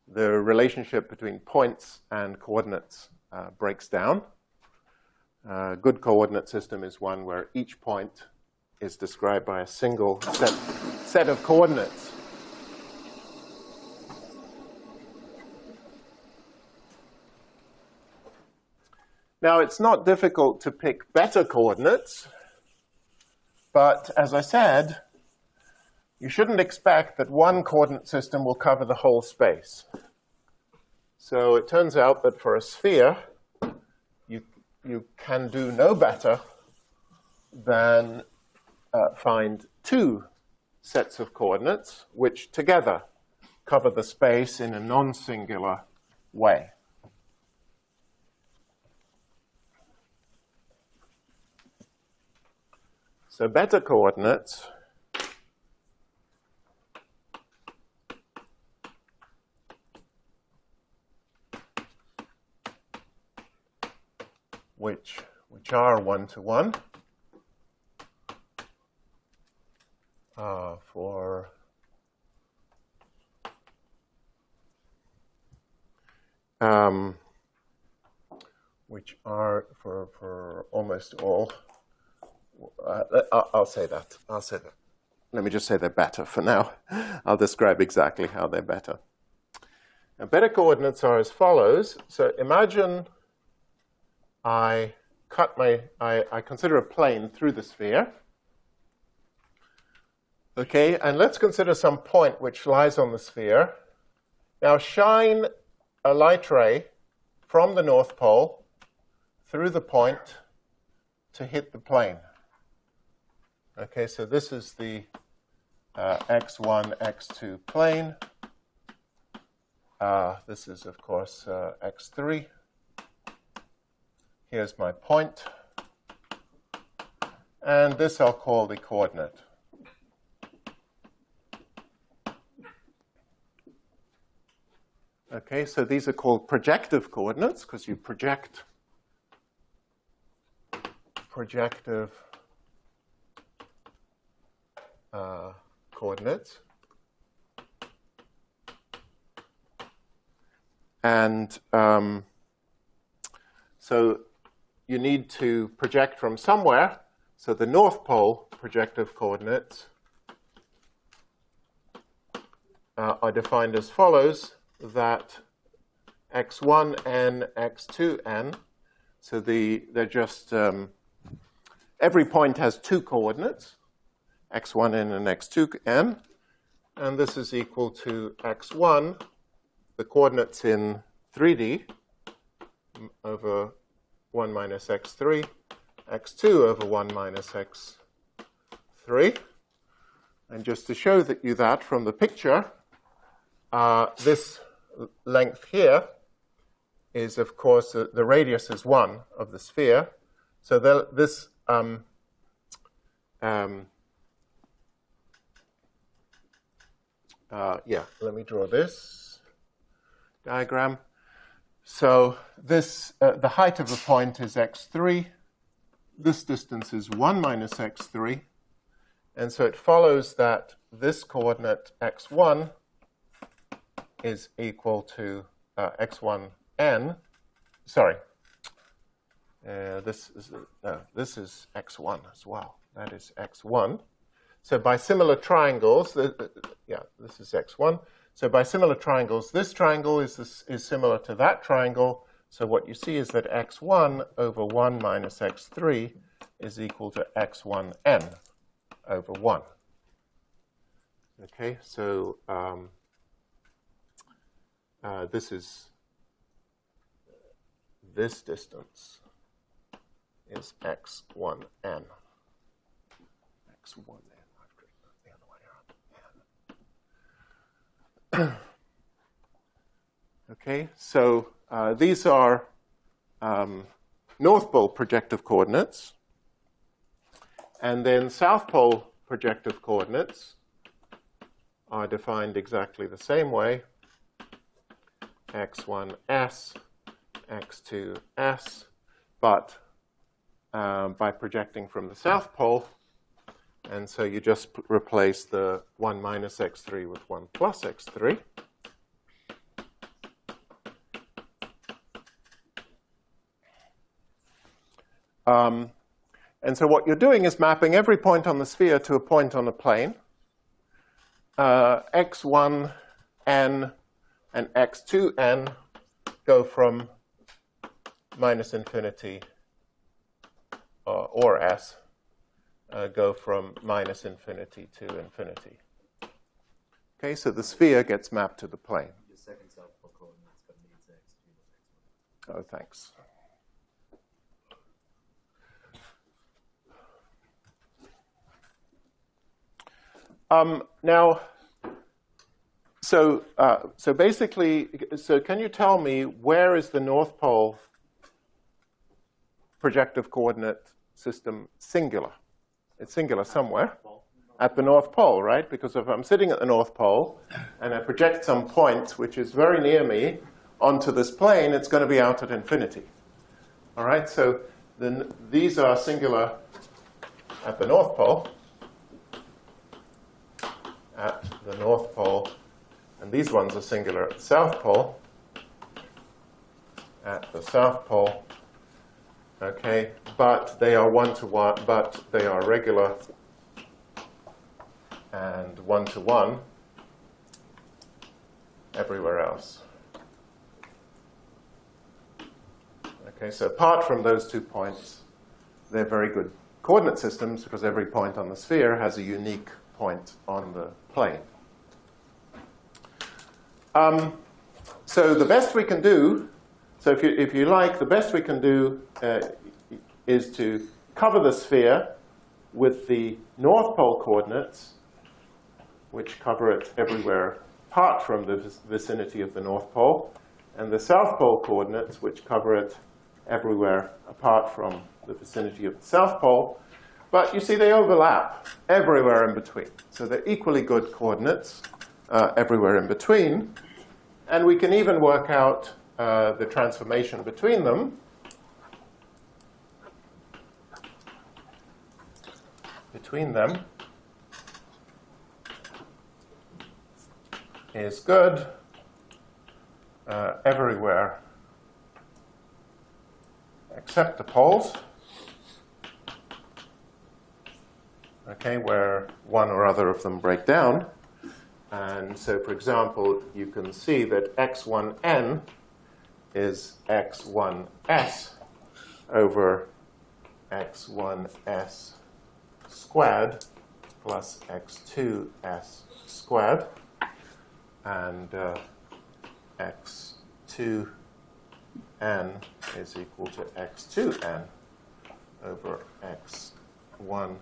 The relationship between points and coordinates breaks down. A good coordinate system is one where each point is described by a single set of coordinates. Now, it's not difficult to pick better coordinates, but as I said, you shouldn't expect that one coordinate system will cover the whole space. So it turns out that for a sphere, you can do no better than find two sets of coordinates which together cover the space in a non-singular way. So better coordinates which are one-to-one for which are for almost all. I'll say that. Let me just say they're better for now. I'll describe exactly how they're better. Now, better coordinates are as follows. So imagine I consider a plane through the sphere. Okay, and let's consider some point which lies on the sphere. Now shine a light ray from the North Pole through the point to hit the plane. Okay, so this is the x1, x2 plane. This is, of course, x3. Here's my point. And this I'll call the coordinate. Okay, so these are called projective coordinates because you project projective coordinates. And so you need to project from somewhere. So the North Pole projective coordinates are defined as follows, that x1n, x2n, so they're just, every point has two coordinates, x1n and x2n, and this is equal to x1, the coordinates in 3D, over 1 minus x3, x2 over 1 minus x3. And just to show you that from the picture, this length here is, of course, the radius is 1 of the sphere. So this yeah, let me draw this diagram. So this, the height of the point is x3. This distance is 1 minus x3. And so it follows that this coordinate x1 is equal to x1n. Sorry. This is x1 as well. That is x1. So by similar triangles, yeah, this is x1. So by similar triangles, this triangle is similar to that triangle. So what you see is that x1 over 1 minus x3 is equal to x1n over 1. Okay, so this distance is x1n. x1n. Okay, so these are North Pole projective coordinates. And then South Pole projective coordinates are defined exactly the same way. x1s, x2s, but by projecting from the South Pole. And so you just replace the 1 minus x3 with 1 plus x3. And so what you're doing is mapping every point on the sphere to a point on a plane. x1n and x2n go from minus infinity or s. Go from minus infinity to infinity. Okay, so the sphere gets mapped to the plane. The second South Pole coordinate's going to be x3 Oh, thanks. Now, so basically, so can you tell me where is the North Pole projective coordinate system singular? It's singular somewhere at the North Pole, right? Because if I'm sitting at the North Pole and I project some point which is very near me onto this plane, it's going to be out at infinity. All right, so then these are singular at the North Pole. At the North Pole. And these ones are singular at the South Pole. At the South Pole. Okay, but they are one-to-one, but they are regular and one-to-one everywhere else. Okay, so apart from those 2 points, they're very good coordinate systems because every point on the sphere has a unique point on the plane. So the best we can do, so if you like, the best we can do is to cover the sphere with the North Pole coordinates, which cover it everywhere apart from the vicinity of the North Pole, and the South Pole coordinates, which cover it everywhere apart from the vicinity of the South Pole. But you see, they overlap everywhere in between. So they're equally good coordinates everywhere in between. And we can even work out the transformation between them. Is good everywhere except the poles, okay, where one or other of them break down. And so, for example, you can see that x1n is x1s over x1s squared plus x2s squared, and x2n is equal to x2n over x1n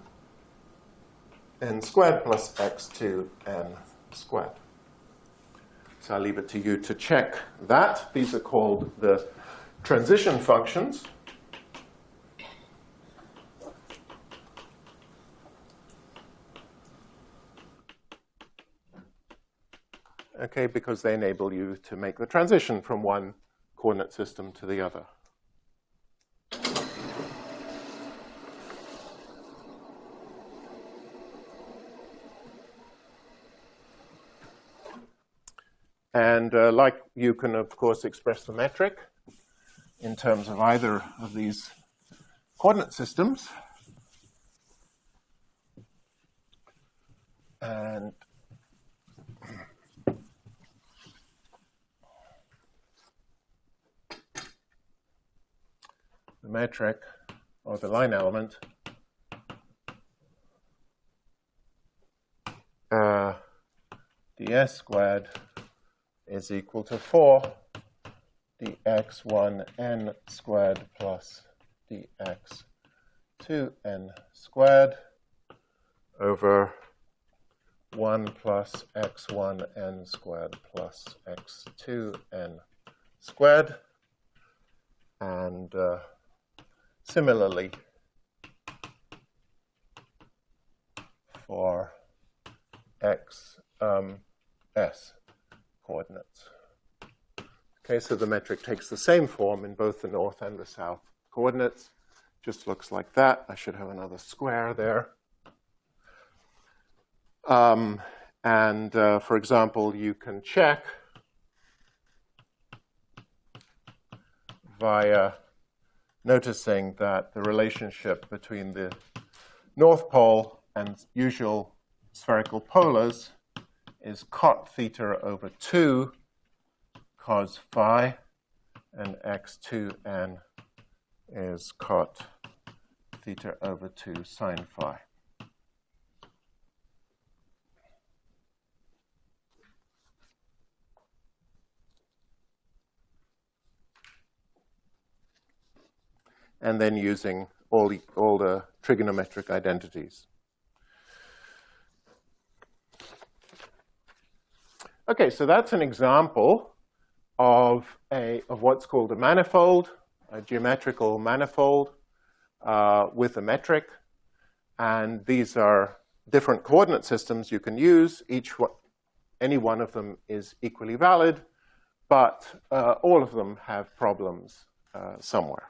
squared plus x2n squared. So I'll leave it to you to check that. These are called the transition functions. Okay, because they enable you to make the transition from one coordinate system to the other. And like you can, of course, express the metric in terms of either of these coordinate systems. And the metric, or the line element, ds squared is equal to 4 dx1n squared plus dx2n squared over 1 plus x1n squared plus x2n squared. And similarly, for x s coordinates. Okay, so the metric takes the same form in both the north and the south coordinates. Just looks like that. I should have another square there. For example, you can check via noticing that the relationship between the North Pole and usual spherical polars is cot theta over 2 cos phi, and x2n is cot theta over 2 sine phi. And then using all the trigonometric identities. Okay, so that's an example of what's called a manifold, a geometrical manifold with a metric. And these are different coordinate systems you can use. Any one of them is equally valid, but all of them have problems somewhere.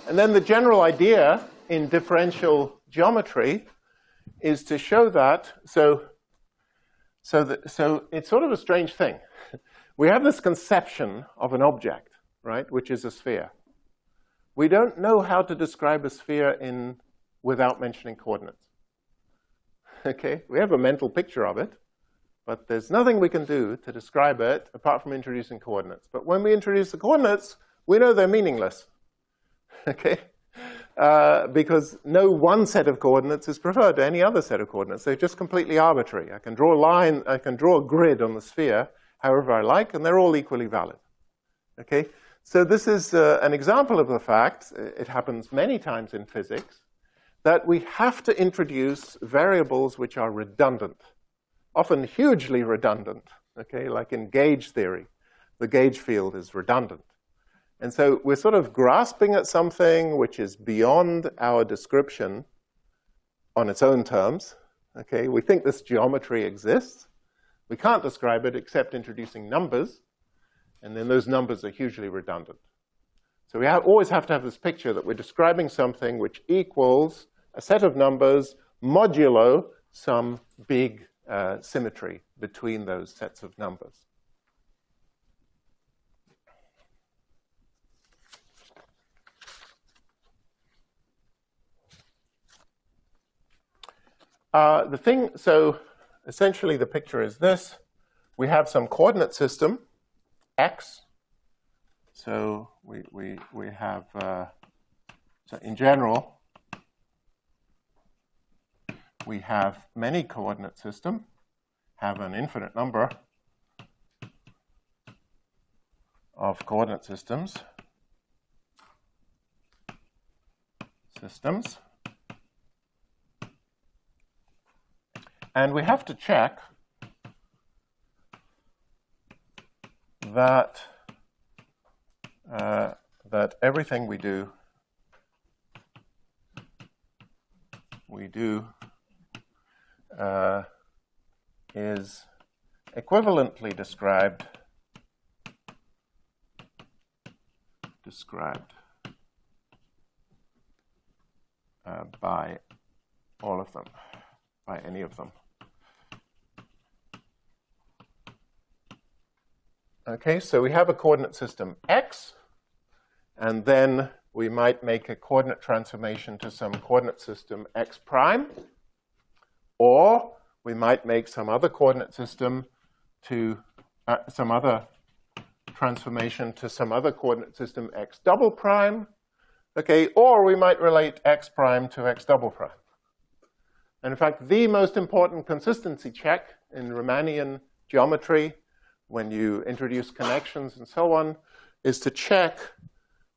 And then the general idea in differential geometry is to show that, so it's sort of a strange thing. We have this conception of an object, right, which is a sphere. We don't know how to describe a sphere without mentioning coordinates. Okay, we have a mental picture of it, but there's nothing we can do to describe it apart from introducing coordinates. But when we introduce the coordinates, we know they're meaningless. Okay, because no one set of coordinates is preferred to any other set of coordinates. They're just completely arbitrary. I can draw a line, I can draw a grid on the sphere however I like, and they're all equally valid. Okay, so this is an example of the fact, it happens many times in physics, that we have to introduce variables which are redundant, often hugely redundant. Okay, like in gauge theory, the gauge field is redundant. And so we're sort of grasping at something which is beyond our description on its own terms, Okay, we think this geometry exists. We can't describe it except introducing numbers, and then those numbers are hugely redundant. So we always have to have this picture that we're describing something which equals a set of numbers modulo some big symmetry between those sets of numbers. So essentially the picture is this. We have some coordinate system, x. So we have, so in general, we have many coordinate system, have an infinite number of coordinate systems. And we have to check that that everything we do is equivalently described by all of them, by any of them. Okay, so we have a coordinate system x, and then we might make a coordinate transformation to some coordinate system x prime, or we might make some other coordinate system to some other transformation to some other coordinate system x double prime, okay, or we might relate x prime to x double prime. And in fact, the most important consistency check in Riemannian geometry, when you introduce connections and so on, is to check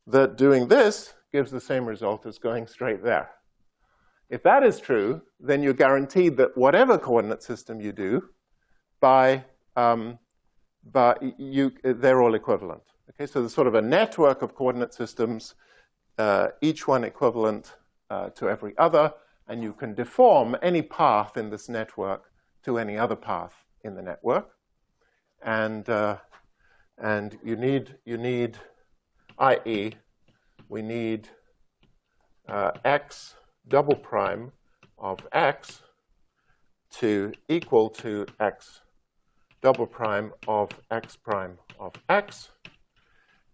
that doing this gives the same result as going straight there. If that is true, then you're guaranteed that whatever coordinate system you do, they're all equivalent. Okay, so there's sort of a network of coordinate systems, each one equivalent to every other, and you can deform any path in this network to any other path in the network. And you need, i.e., we need x double prime of x to equal to x double prime of x prime of x.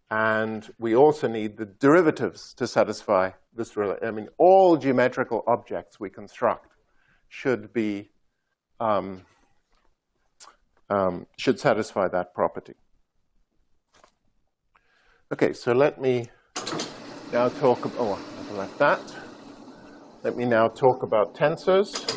And we also need the derivatives to satisfy this. I mean, all geometrical objects we construct should be should satisfy that property. Okay, so let me now talk about, oh, I've left that. Let me now talk about tensors.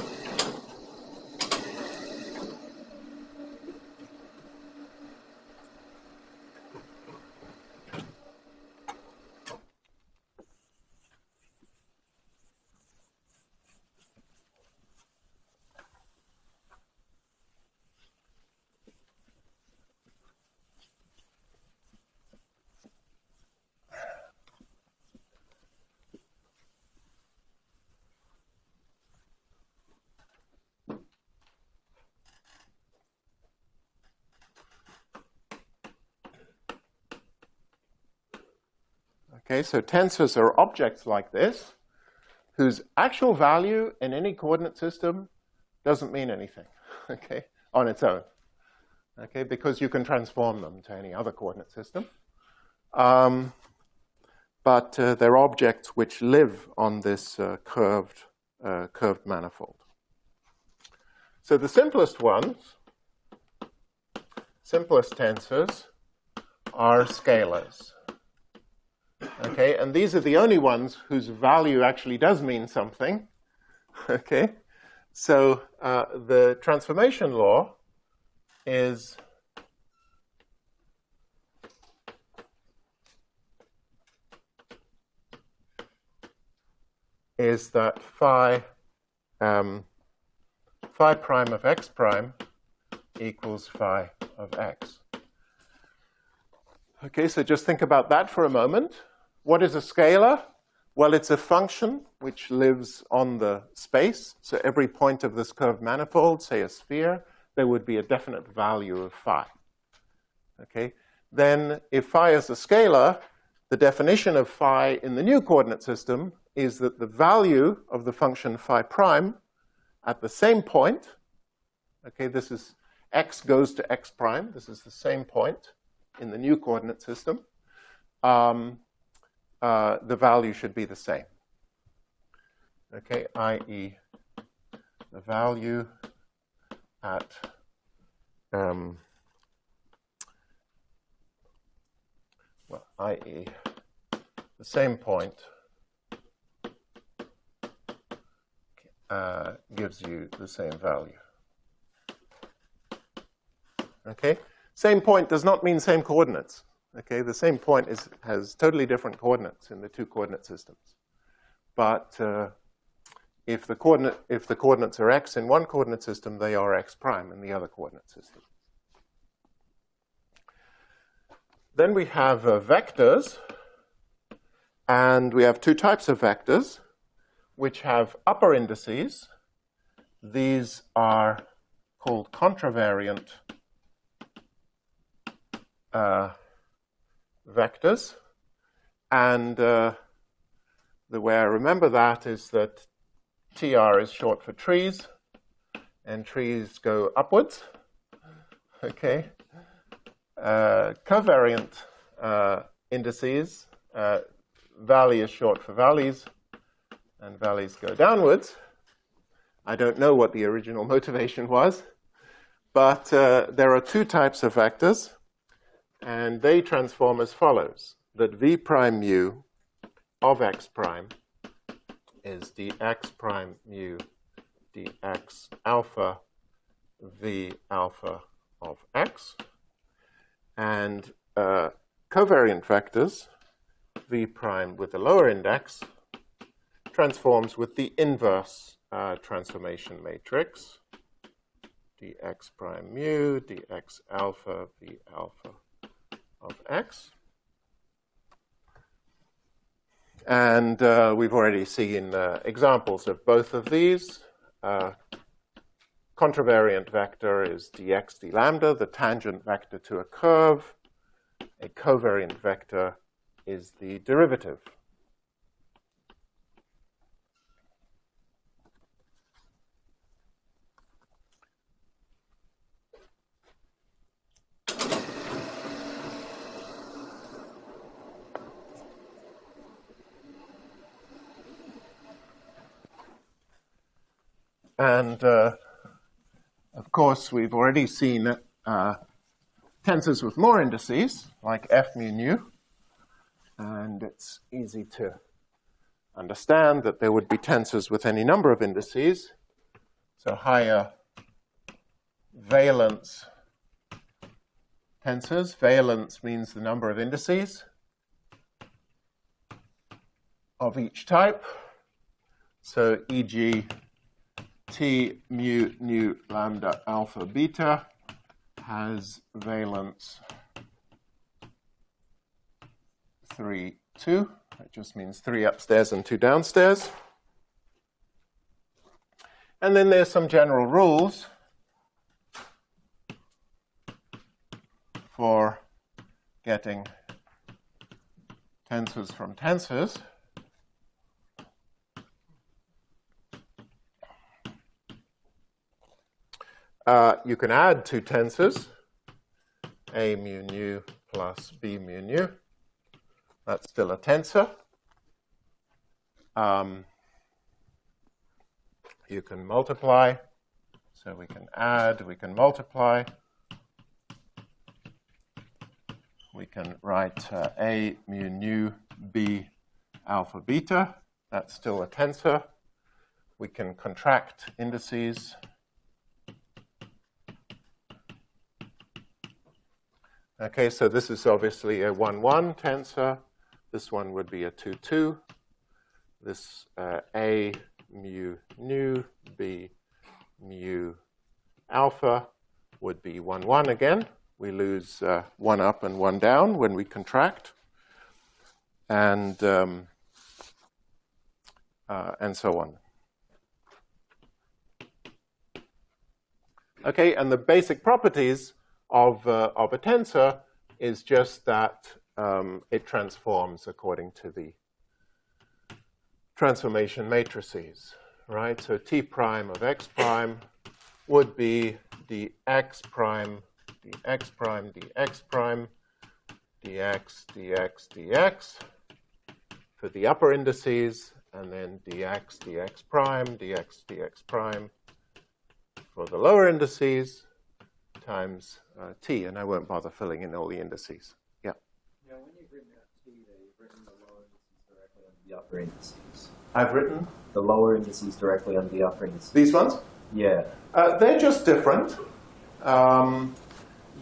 Okay, so tensors are objects like this, whose actual value in any coordinate system doesn't mean anything, okay, on its own, okay, because you can transform them to any other coordinate system. But they're objects which live on this curved manifold. So the simplest tensors are scalars. Okay, and these are the only ones whose value actually does mean something. Okay, so the transformation law is that phi prime of x prime equals phi of x. Okay, so just think about that for a moment. What is a scalar? Well, it's a function which lives on the space. So every point of this curved manifold, say a sphere, there would be a definite value of phi. Okay? Then if phi is a scalar, the definition of phi in the new coordinate system is that the value of the function phi prime at the same point, okay, this is x goes to x prime. This is the same point in the new coordinate system. The value should be the same. Okay, i.e. the value at i.e. the same point gives you the same value. Okay, same point does not mean same coordinates. Okay, the same point has totally different coordinates in the two coordinate systems. But if the coordinates are x in one coordinate system, they are x prime in the other coordinate system. Then we have vectors, and we have two types of vectors, which have upper indices. These are called contravariant vectors. And the way I remember that is that TR is short for trees, and trees go upwards. Okay. Covariant indices, valley is short for valleys, and valleys go downwards. I don't know what the original motivation was, but there are two types of vectors, and they transform as follows: that v prime mu of x prime is dx prime mu dx alpha v alpha of x, and covariant vectors, v prime with the lower index, transforms with the inverse transformation matrix, dx prime mu dx alpha v alpha of x. And we've already seen examples of both of these. Contravariant vector is dx d lambda, the tangent vector to a curve. A covariant vector is the derivative. And of course, we've already seen tensors with more indices, like f mu nu. And it's easy to understand that there would be tensors with any number of indices. So higher valence tensors. Valence means the number of indices of each type. So e.g., T mu nu lambda alpha beta has valence 3, 2. That just means 3 upstairs and 2 downstairs. And then there's some general rules for getting tensors from tensors. You can add two tensors, A mu nu plus B mu nu. That's still a tensor. You can multiply. So we can add, we can multiply. We can write A mu nu B alpha beta. That's still a tensor. We can contract indices. Okay, so this is obviously a 1-1 tensor. This one would be a 2-2. This A mu nu B mu alpha would be 1-1 again. We lose 1 up and 1 down when we contract. And and so on. Okay, and the basic properties of a tensor is just that it transforms according to the transformation matrices, right? So T prime of x prime would be dx prime, dx prime, dx prime, dx, dx, dx for the upper indices, and then dx, dx prime, dx, dx prime for the lower indices times t, and I won't bother filling in all the indices. Yeah. Now, when you've written out t, you've written the lower indices directly on the upper indices. I've written The lower indices directly on the upper indices. these ones. Yeah. They're just different.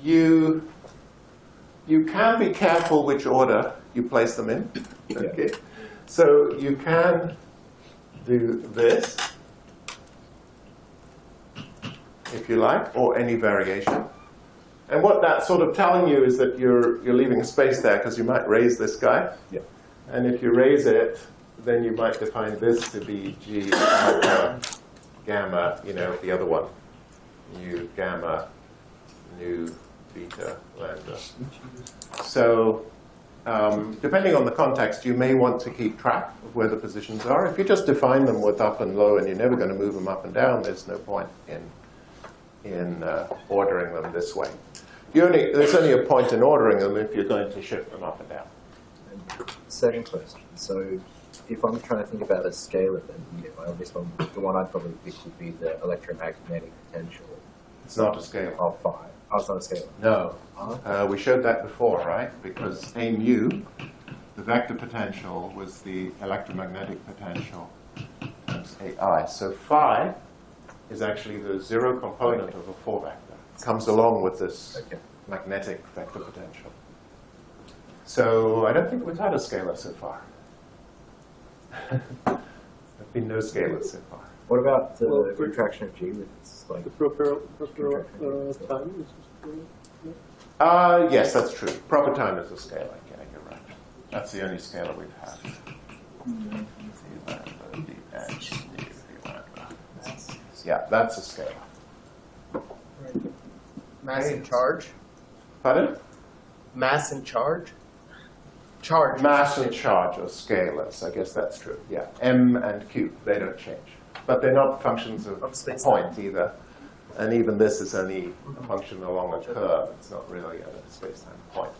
You can be careful which order you place them in. Okay. So you can do this, if you like, or any variation. And what that's sort of telling you is that you're leaving a space there because you might raise this guy. Yeah. And if you raise it, then you might define this to be G alpha gamma, the other one, nu gamma, nu beta lambda. So depending on the context, you may want to keep track of where the positions are. If you just define them with up and low and you're never going to move them up and down, there's no point in ordering them this way. There's only a point in ordering them if you're going to shift them up and down. And second question. So if I'm trying to think about a scalar, then my obvious one, the one I'd probably pick would be the electromagnetic potential. It's not a scalar. Of phi. Oh, it's not a scalar. No. We showed that before, right? Because A mu, the vector potential, was the electromagnetic potential times AI. So phi is actually the zero component of a 4 vector. It comes along with this magnetic vector potential. So I don't think we've had a scalar so far. There've been no scalars so far. What about the contraction of G with its like The proper time is Yes, that's true. Proper time is a scalar. Yeah, you're right. That's the only scalar we've had. Yeah, that's a scalar. Mass and charge. Pardon? Mass and charge. Charge. Mass and charge are scalars. I guess that's true. Yeah, M and Q, they don't change. But they're not functions of a space point either. And even this is only a function along a curve. It's not really a space-time point.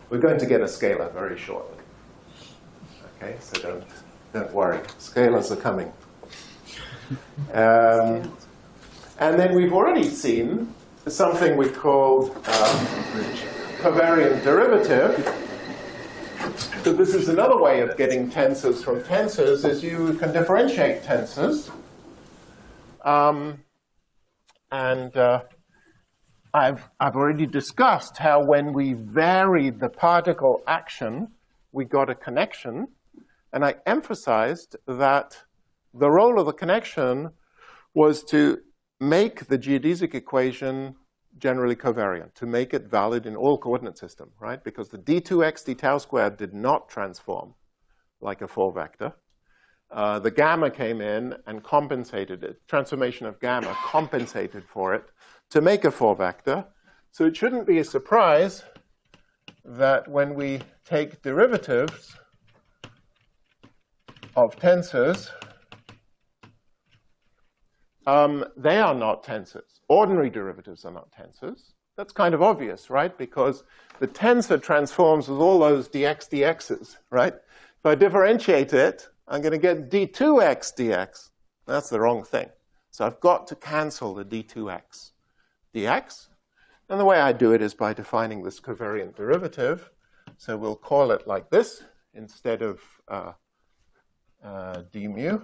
We're going to get a scalar very shortly. Okay, so don't worry. Scalars are coming. And then we've already seen something we called covariant derivative. So this is another way of getting tensors from tensors, is you can differentiate tensors. I've already discussed how when we varied the particle action, we got a connection. And I emphasized that the role of the connection was to make the geodesic equation generally covariant, to make it valid in all coordinate system, right? Because the d2x d tau squared did not transform like a 4 vector. The gamma came in and compensated it. Transformation of gamma compensated for it to make a 4 vector. So it shouldn't be a surprise that when we take derivatives of tensors, they are not tensors. Ordinary derivatives are not tensors. That's kind of obvious, right? Because the tensor transforms with all those dx dx's, right? If I differentiate it, I'm going to get d2x dx. That's the wrong thing. So I've got to cancel the d2x dx. And the way I do it is by defining this covariant derivative. So we'll call it like this instead of d mu.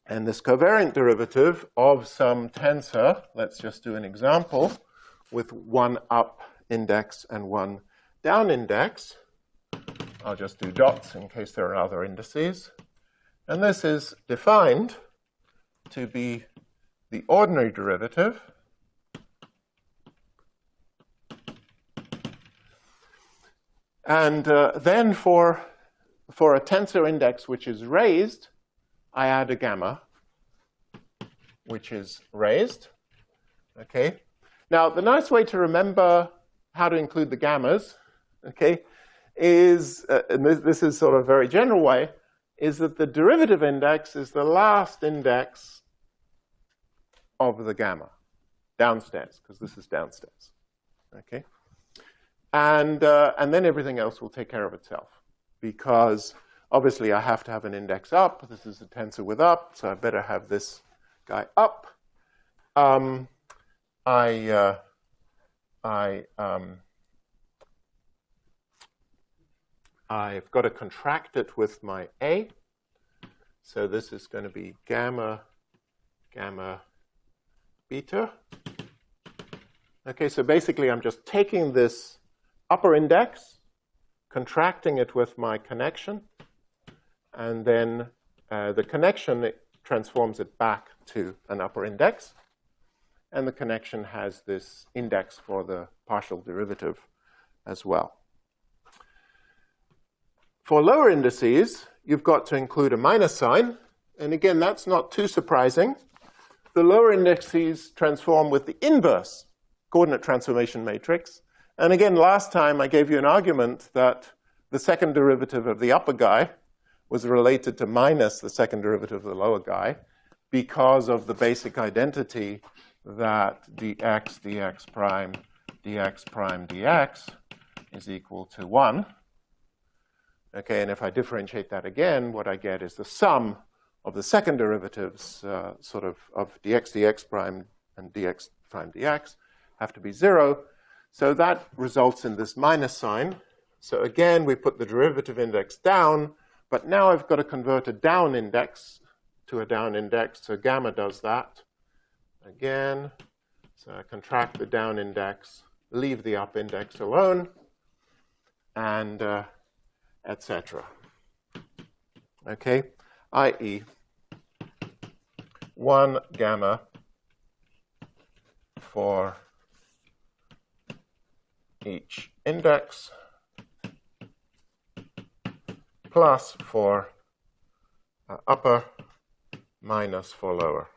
And this covariant derivative of some tensor, let's just do an example, with one up index and one down index. I'll just do dots in case there are other indices. And this is defined to be the ordinary derivative and then for for a tensor index which is raised, I add a gamma, which is raised. Okay. Now, the nice way to remember how to include the gammas, okay, is, and this is sort of a very general way, is that the derivative index is the last index of the gamma, downstairs, because this is downstairs. Okay. And then everything else will take care of itself, because obviously I have to have an index up. This is a tensor with up, so I better have this guy up. I've got to contract it with my A. So this is going to be gamma, gamma, beta. Okay, so basically I'm just taking this upper index, contracting it with my connection, and then the connection, it transforms it back to an upper index. And the connection has this index for the partial derivative as well. For lower indices, you've got to include a minus sign. And again, that's not too surprising. The lower indices transform with the inverse coordinate transformation matrix. And again, last time I gave you an argument that the second derivative of the upper guy was related to minus the second derivative of the lower guy because of the basic identity that dx, dx prime, dx is equal to 1. Okay, and if I differentiate that again, what I get is the sum of the second derivatives of dx, dx prime, and dx prime dx have to be 0. So that results in this minus sign. So again, we put the derivative index down, but now I've got to convert a down index to a down index. So gamma does that again. So I contract the down index, leave the up index alone, and etc. Okay, i.e. 1 gamma for each index plus for upper minus for lower.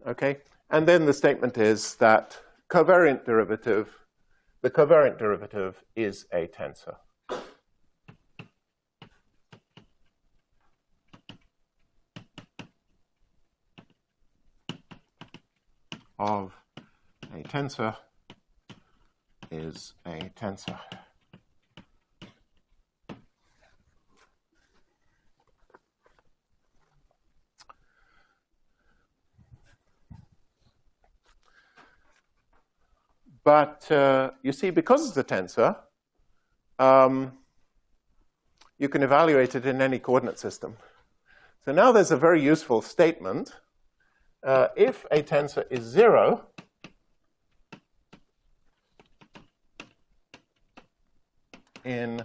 Okay, and then the statement is that the covariant derivative is a tensor. Of a tensor is a tensor. But you see, because it's a tensor, you can evaluate it in any coordinate system. So now there's a very useful statement. If a tensor is 0, in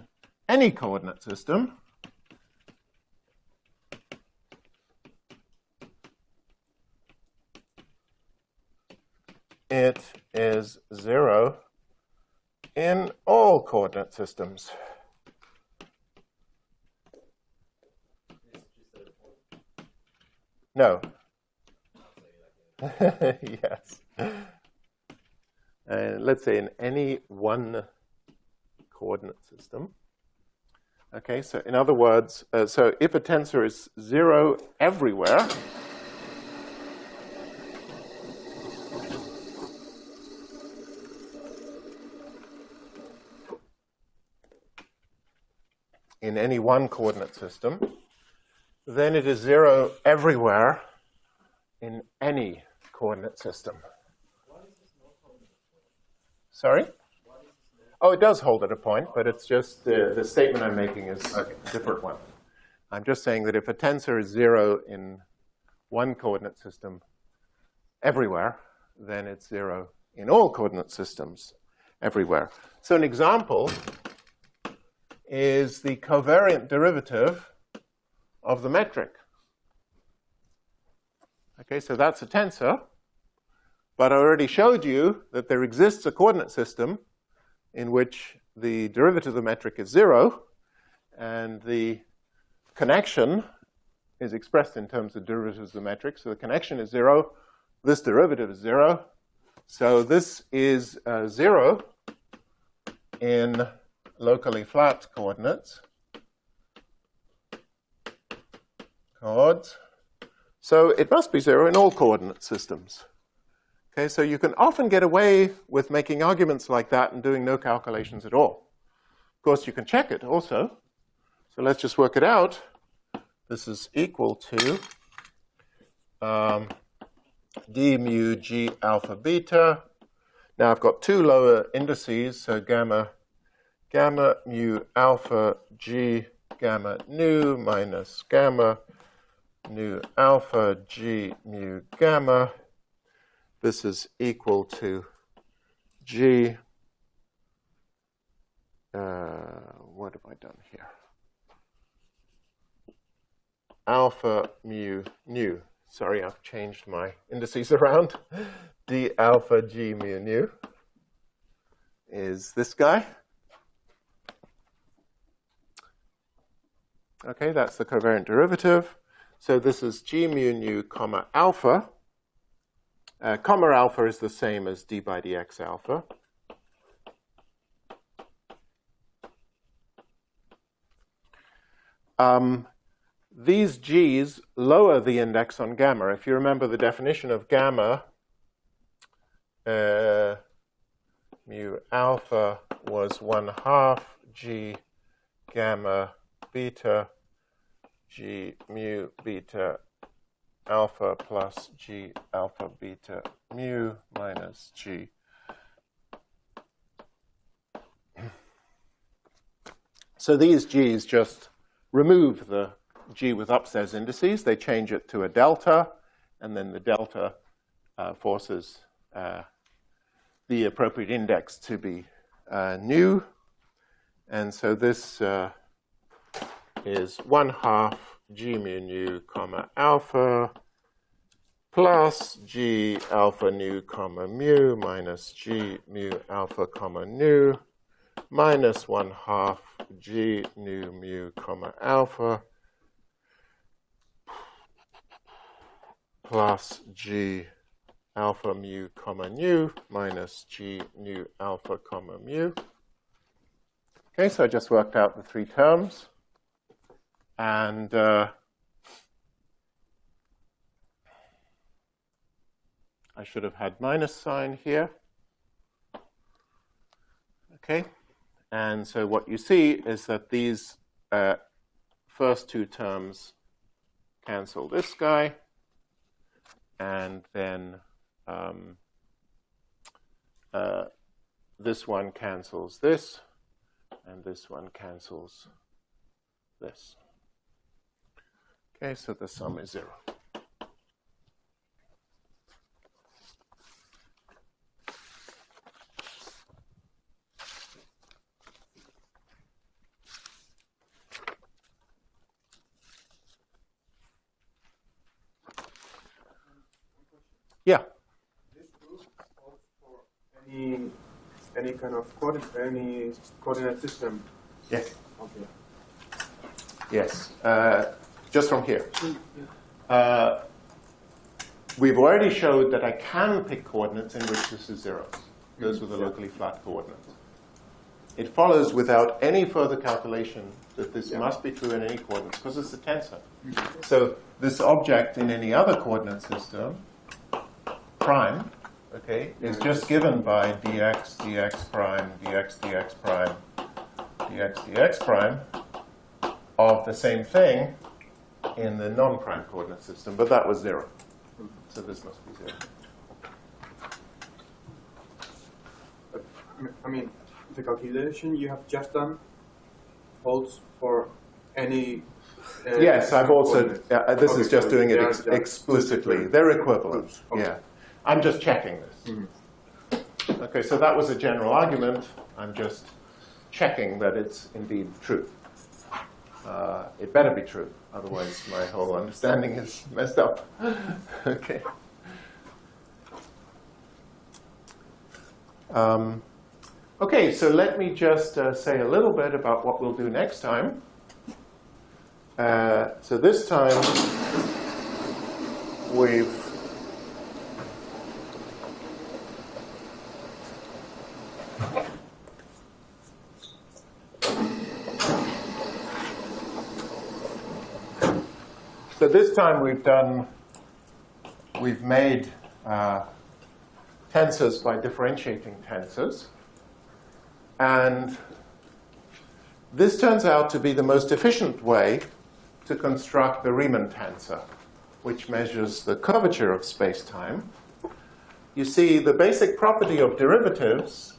any coordinate system, it is 0 in all coordinate systems. No. Yes. Let's say in any one coordinate system. Okay, so in other words, so if a tensor is 0 everywhere, in any one coordinate system, then it is 0 everywhere in any coordinate system. Sorry? Oh, it does hold at a point, but it's just the statement I'm making is a different one. I'm just saying that if a tensor is 0 in one coordinate system everywhere, then it's 0 in all coordinate systems everywhere. So an example is the covariant derivative of the metric. Okay, so that's a tensor, but I already showed you that there exists a coordinate system in which the derivative of the metric is 0, and the connection is expressed in terms of derivatives of the metric. So the connection is 0. This derivative is 0. So this is 0 in locally flat coordinates. So it must be 0 in all coordinate systems. Okay, so you can often get away with making arguments like that and doing no calculations at all. Of course, you can check it also. So let's just work it out. This is equal to d mu g alpha beta. Now I've got two lower indices, so gamma mu alpha g gamma nu minus gamma nu alpha g mu gamma. This is equal to g. What have I done here? Alpha mu nu. Sorry, I've changed my indices around. D alpha g mu nu is this guy. Okay, that's the covariant derivative. So this is g mu nu comma alpha. Comma alpha is the same as d by dx alpha. These g's lower the index on gamma. If you remember the definition of gamma, mu alpha was 1/2 g gamma beta g mu beta alpha plus g alpha beta mu minus g. So these g's just remove the g with upstairs indices. They change it to a delta, and then the delta forces the appropriate index to be nu. And so this is 1/2 g mu nu comma alpha plus g alpha nu comma mu minus g mu alpha comma nu minus 1/2 g nu mu comma alpha plus g alpha mu comma nu minus g nu alpha comma mu. Okay, so I just worked out the three terms. And I should have had minus sign here. Okay, and so what you see is that these first two terms cancel this guy, and then this one cancels this, and this one cancels this. Okay, so the sum is 0. Yeah. This proof calls for any kind of coordinate system. Yes. Okay. Yes. Just from here. We've already showed that I can pick coordinates in which this is 0. Those were the locally flat coordinates. It follows without any further calculation that this must be true in any coordinates, because it's a tensor. So this object in any other coordinate system, prime, okay, is just given by dx, dx prime, dx, dx prime, dx, dx prime of the same thing in the non-prime coordinate system, but that was 0. So this must be 0. But, I mean, the calculation you have just done holds for any... Yes, I've also... this is just doing it just explicitly. They're equivalent. Okay. Yeah. I'm just checking this. Okay, so that was a general argument. I'm just checking that it's indeed true. It better be true, otherwise my whole understanding is messed up. Okay. Okay, so let me just say a little bit about what we'll do next time. So this time we've we've made tensors by differentiating tensors. And this turns out to be the most efficient way to construct the Riemann tensor, which measures the curvature of space-time. You see, the basic property of derivatives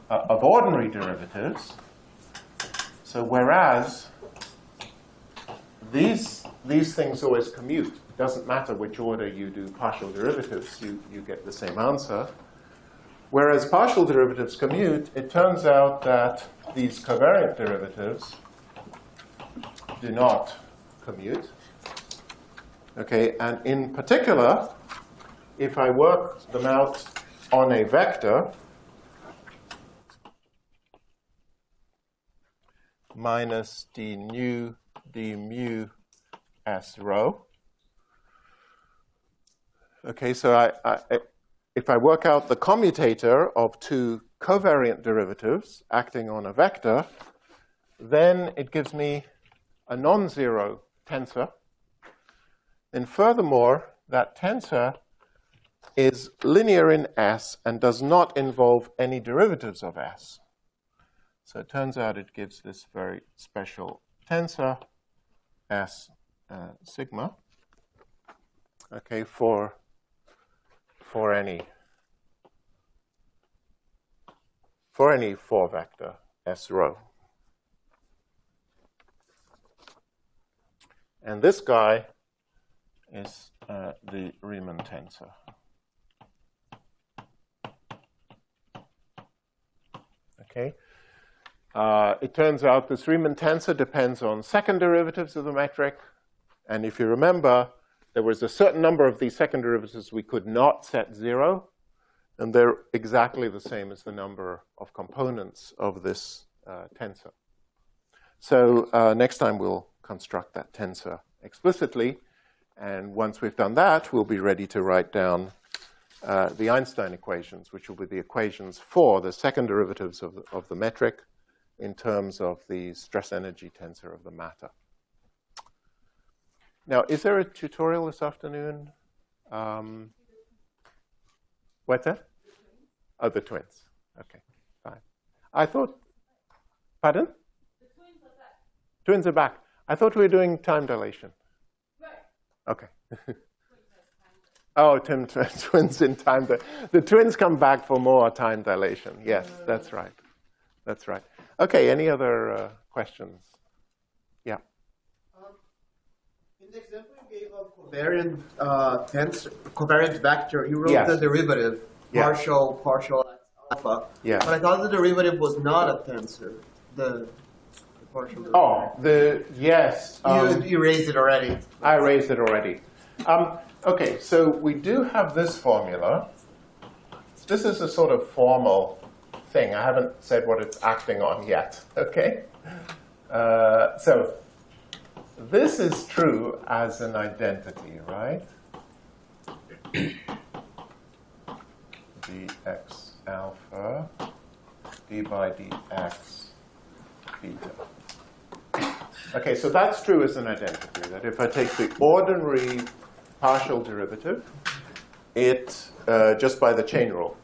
of ordinary derivatives, so whereas these things always commute. It doesn't matter which order you do partial derivatives, you get the same answer. Whereas partial derivatives commute, it turns out that these covariant derivatives do not commute. Okay, and in particular, if I work them out on a vector, minus d nu d mu s rho. Okay, so if I work out the commutator of two covariant derivatives acting on a vector, then it gives me a non-zero tensor. And furthermore, that tensor is linear in S and does not involve any derivatives of S. So it turns out it gives this very special tensor, S sigma, okay, for any four vector S rho. And this guy is the Riemann tensor. Okay. It turns out this Riemann tensor depends on second derivatives of the metric. And if you remember, there was a certain number of these second derivatives we could not set zero. And they're exactly the same as the number of components of this tensor. So next time we'll construct that tensor explicitly. And once we've done that, we'll be ready to write down the Einstein equations, which will be the equations for the second derivatives of the metric in terms of the stress energy tensor of the matter. Now, is there a tutorial this afternoon? What's that? Oh, the twins. Okay, fine. I thought, pardon? The twins are back. Twins are back. I thought we were doing time dilation. Right. Okay. Oh, twins in time. The twins come back for more time dilation. Yes, that's right. That's right. Okay, any other questions? Yeah. In the example you gave of covariant vector, you wrote Yes. the derivative, Yeah. partial alpha. Yeah. But I thought the derivative was not a tensor. The partial derivative. Oh, yes. You raised it already. I raised it already. Okay, so we do have this formula. This is a sort of formal thing. I haven't said what it's acting on yet, okay? So this is true as an identity, right? dx alpha d by dx beta. Okay, so that's true as an identity, that if I take the ordinary partial derivative, it, just by the chain rule,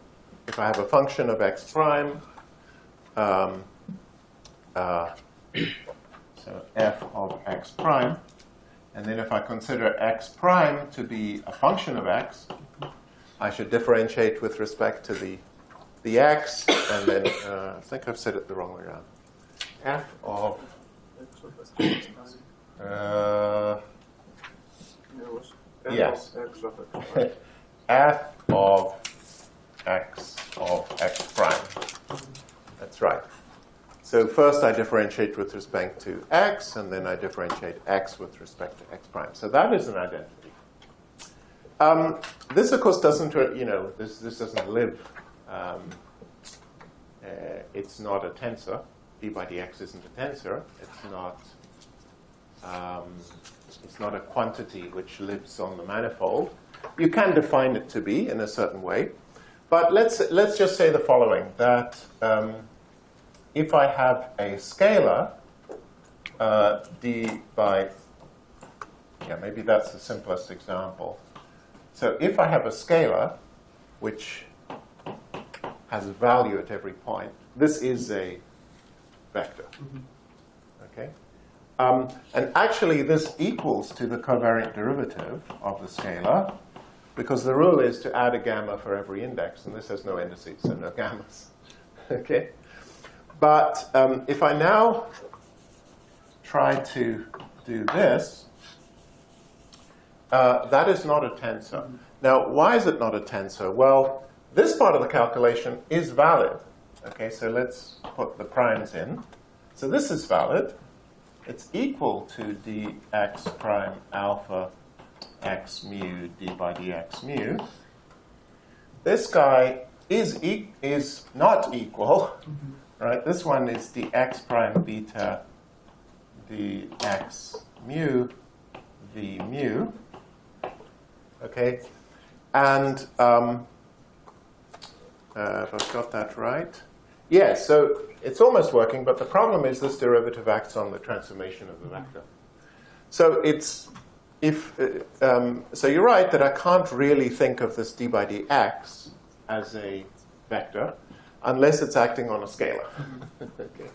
if I have a function of x prime, so f of x prime, and then if I consider x prime to be a function of x, I should differentiate with respect to the x, and then, I think I've said it the wrong way around. F of yes. F of x prime. That's right. So first I differentiate with respect to x, and then I differentiate x with respect to x prime. So that is an identity. This, of course, doesn't, this doesn't live it's not a tensor. D by dx isn't a tensor. It's not a quantity which lives on the manifold. You can define it to be in a certain way. But let's just say the following, that if I have a scalar, d by, maybe that's the simplest example. So if I have a scalar which has a value at every point, this is a vector. Okay? And actually, this equals to the covariant derivative of the scalar, because the rule is to add a gamma for every index, and this has no indices, so no gammas. Okay? But if I now try to do this, that is not a tensor. Now, why is it not a tensor? Well, this part of the calculation is valid. Okay, so let's put the primes in. So this is valid. It's equal to dx prime alpha x mu d by dx mu. This guy is not equal, right? This one is dx prime beta dx mu v mu. Okay, and if I've got that right. Yeah, so it's almost working, but the problem is this derivative acts on the transformation of the vector. So so you're right that I can't really think of this d by dx as a vector unless it's acting on a scalar. Okay.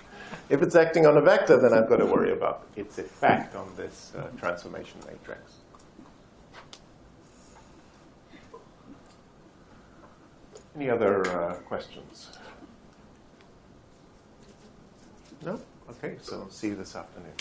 If it's acting on a vector, then I've got to worry about its effect on this transformation matrix. Any other questions? No? Okay, so see you this afternoon.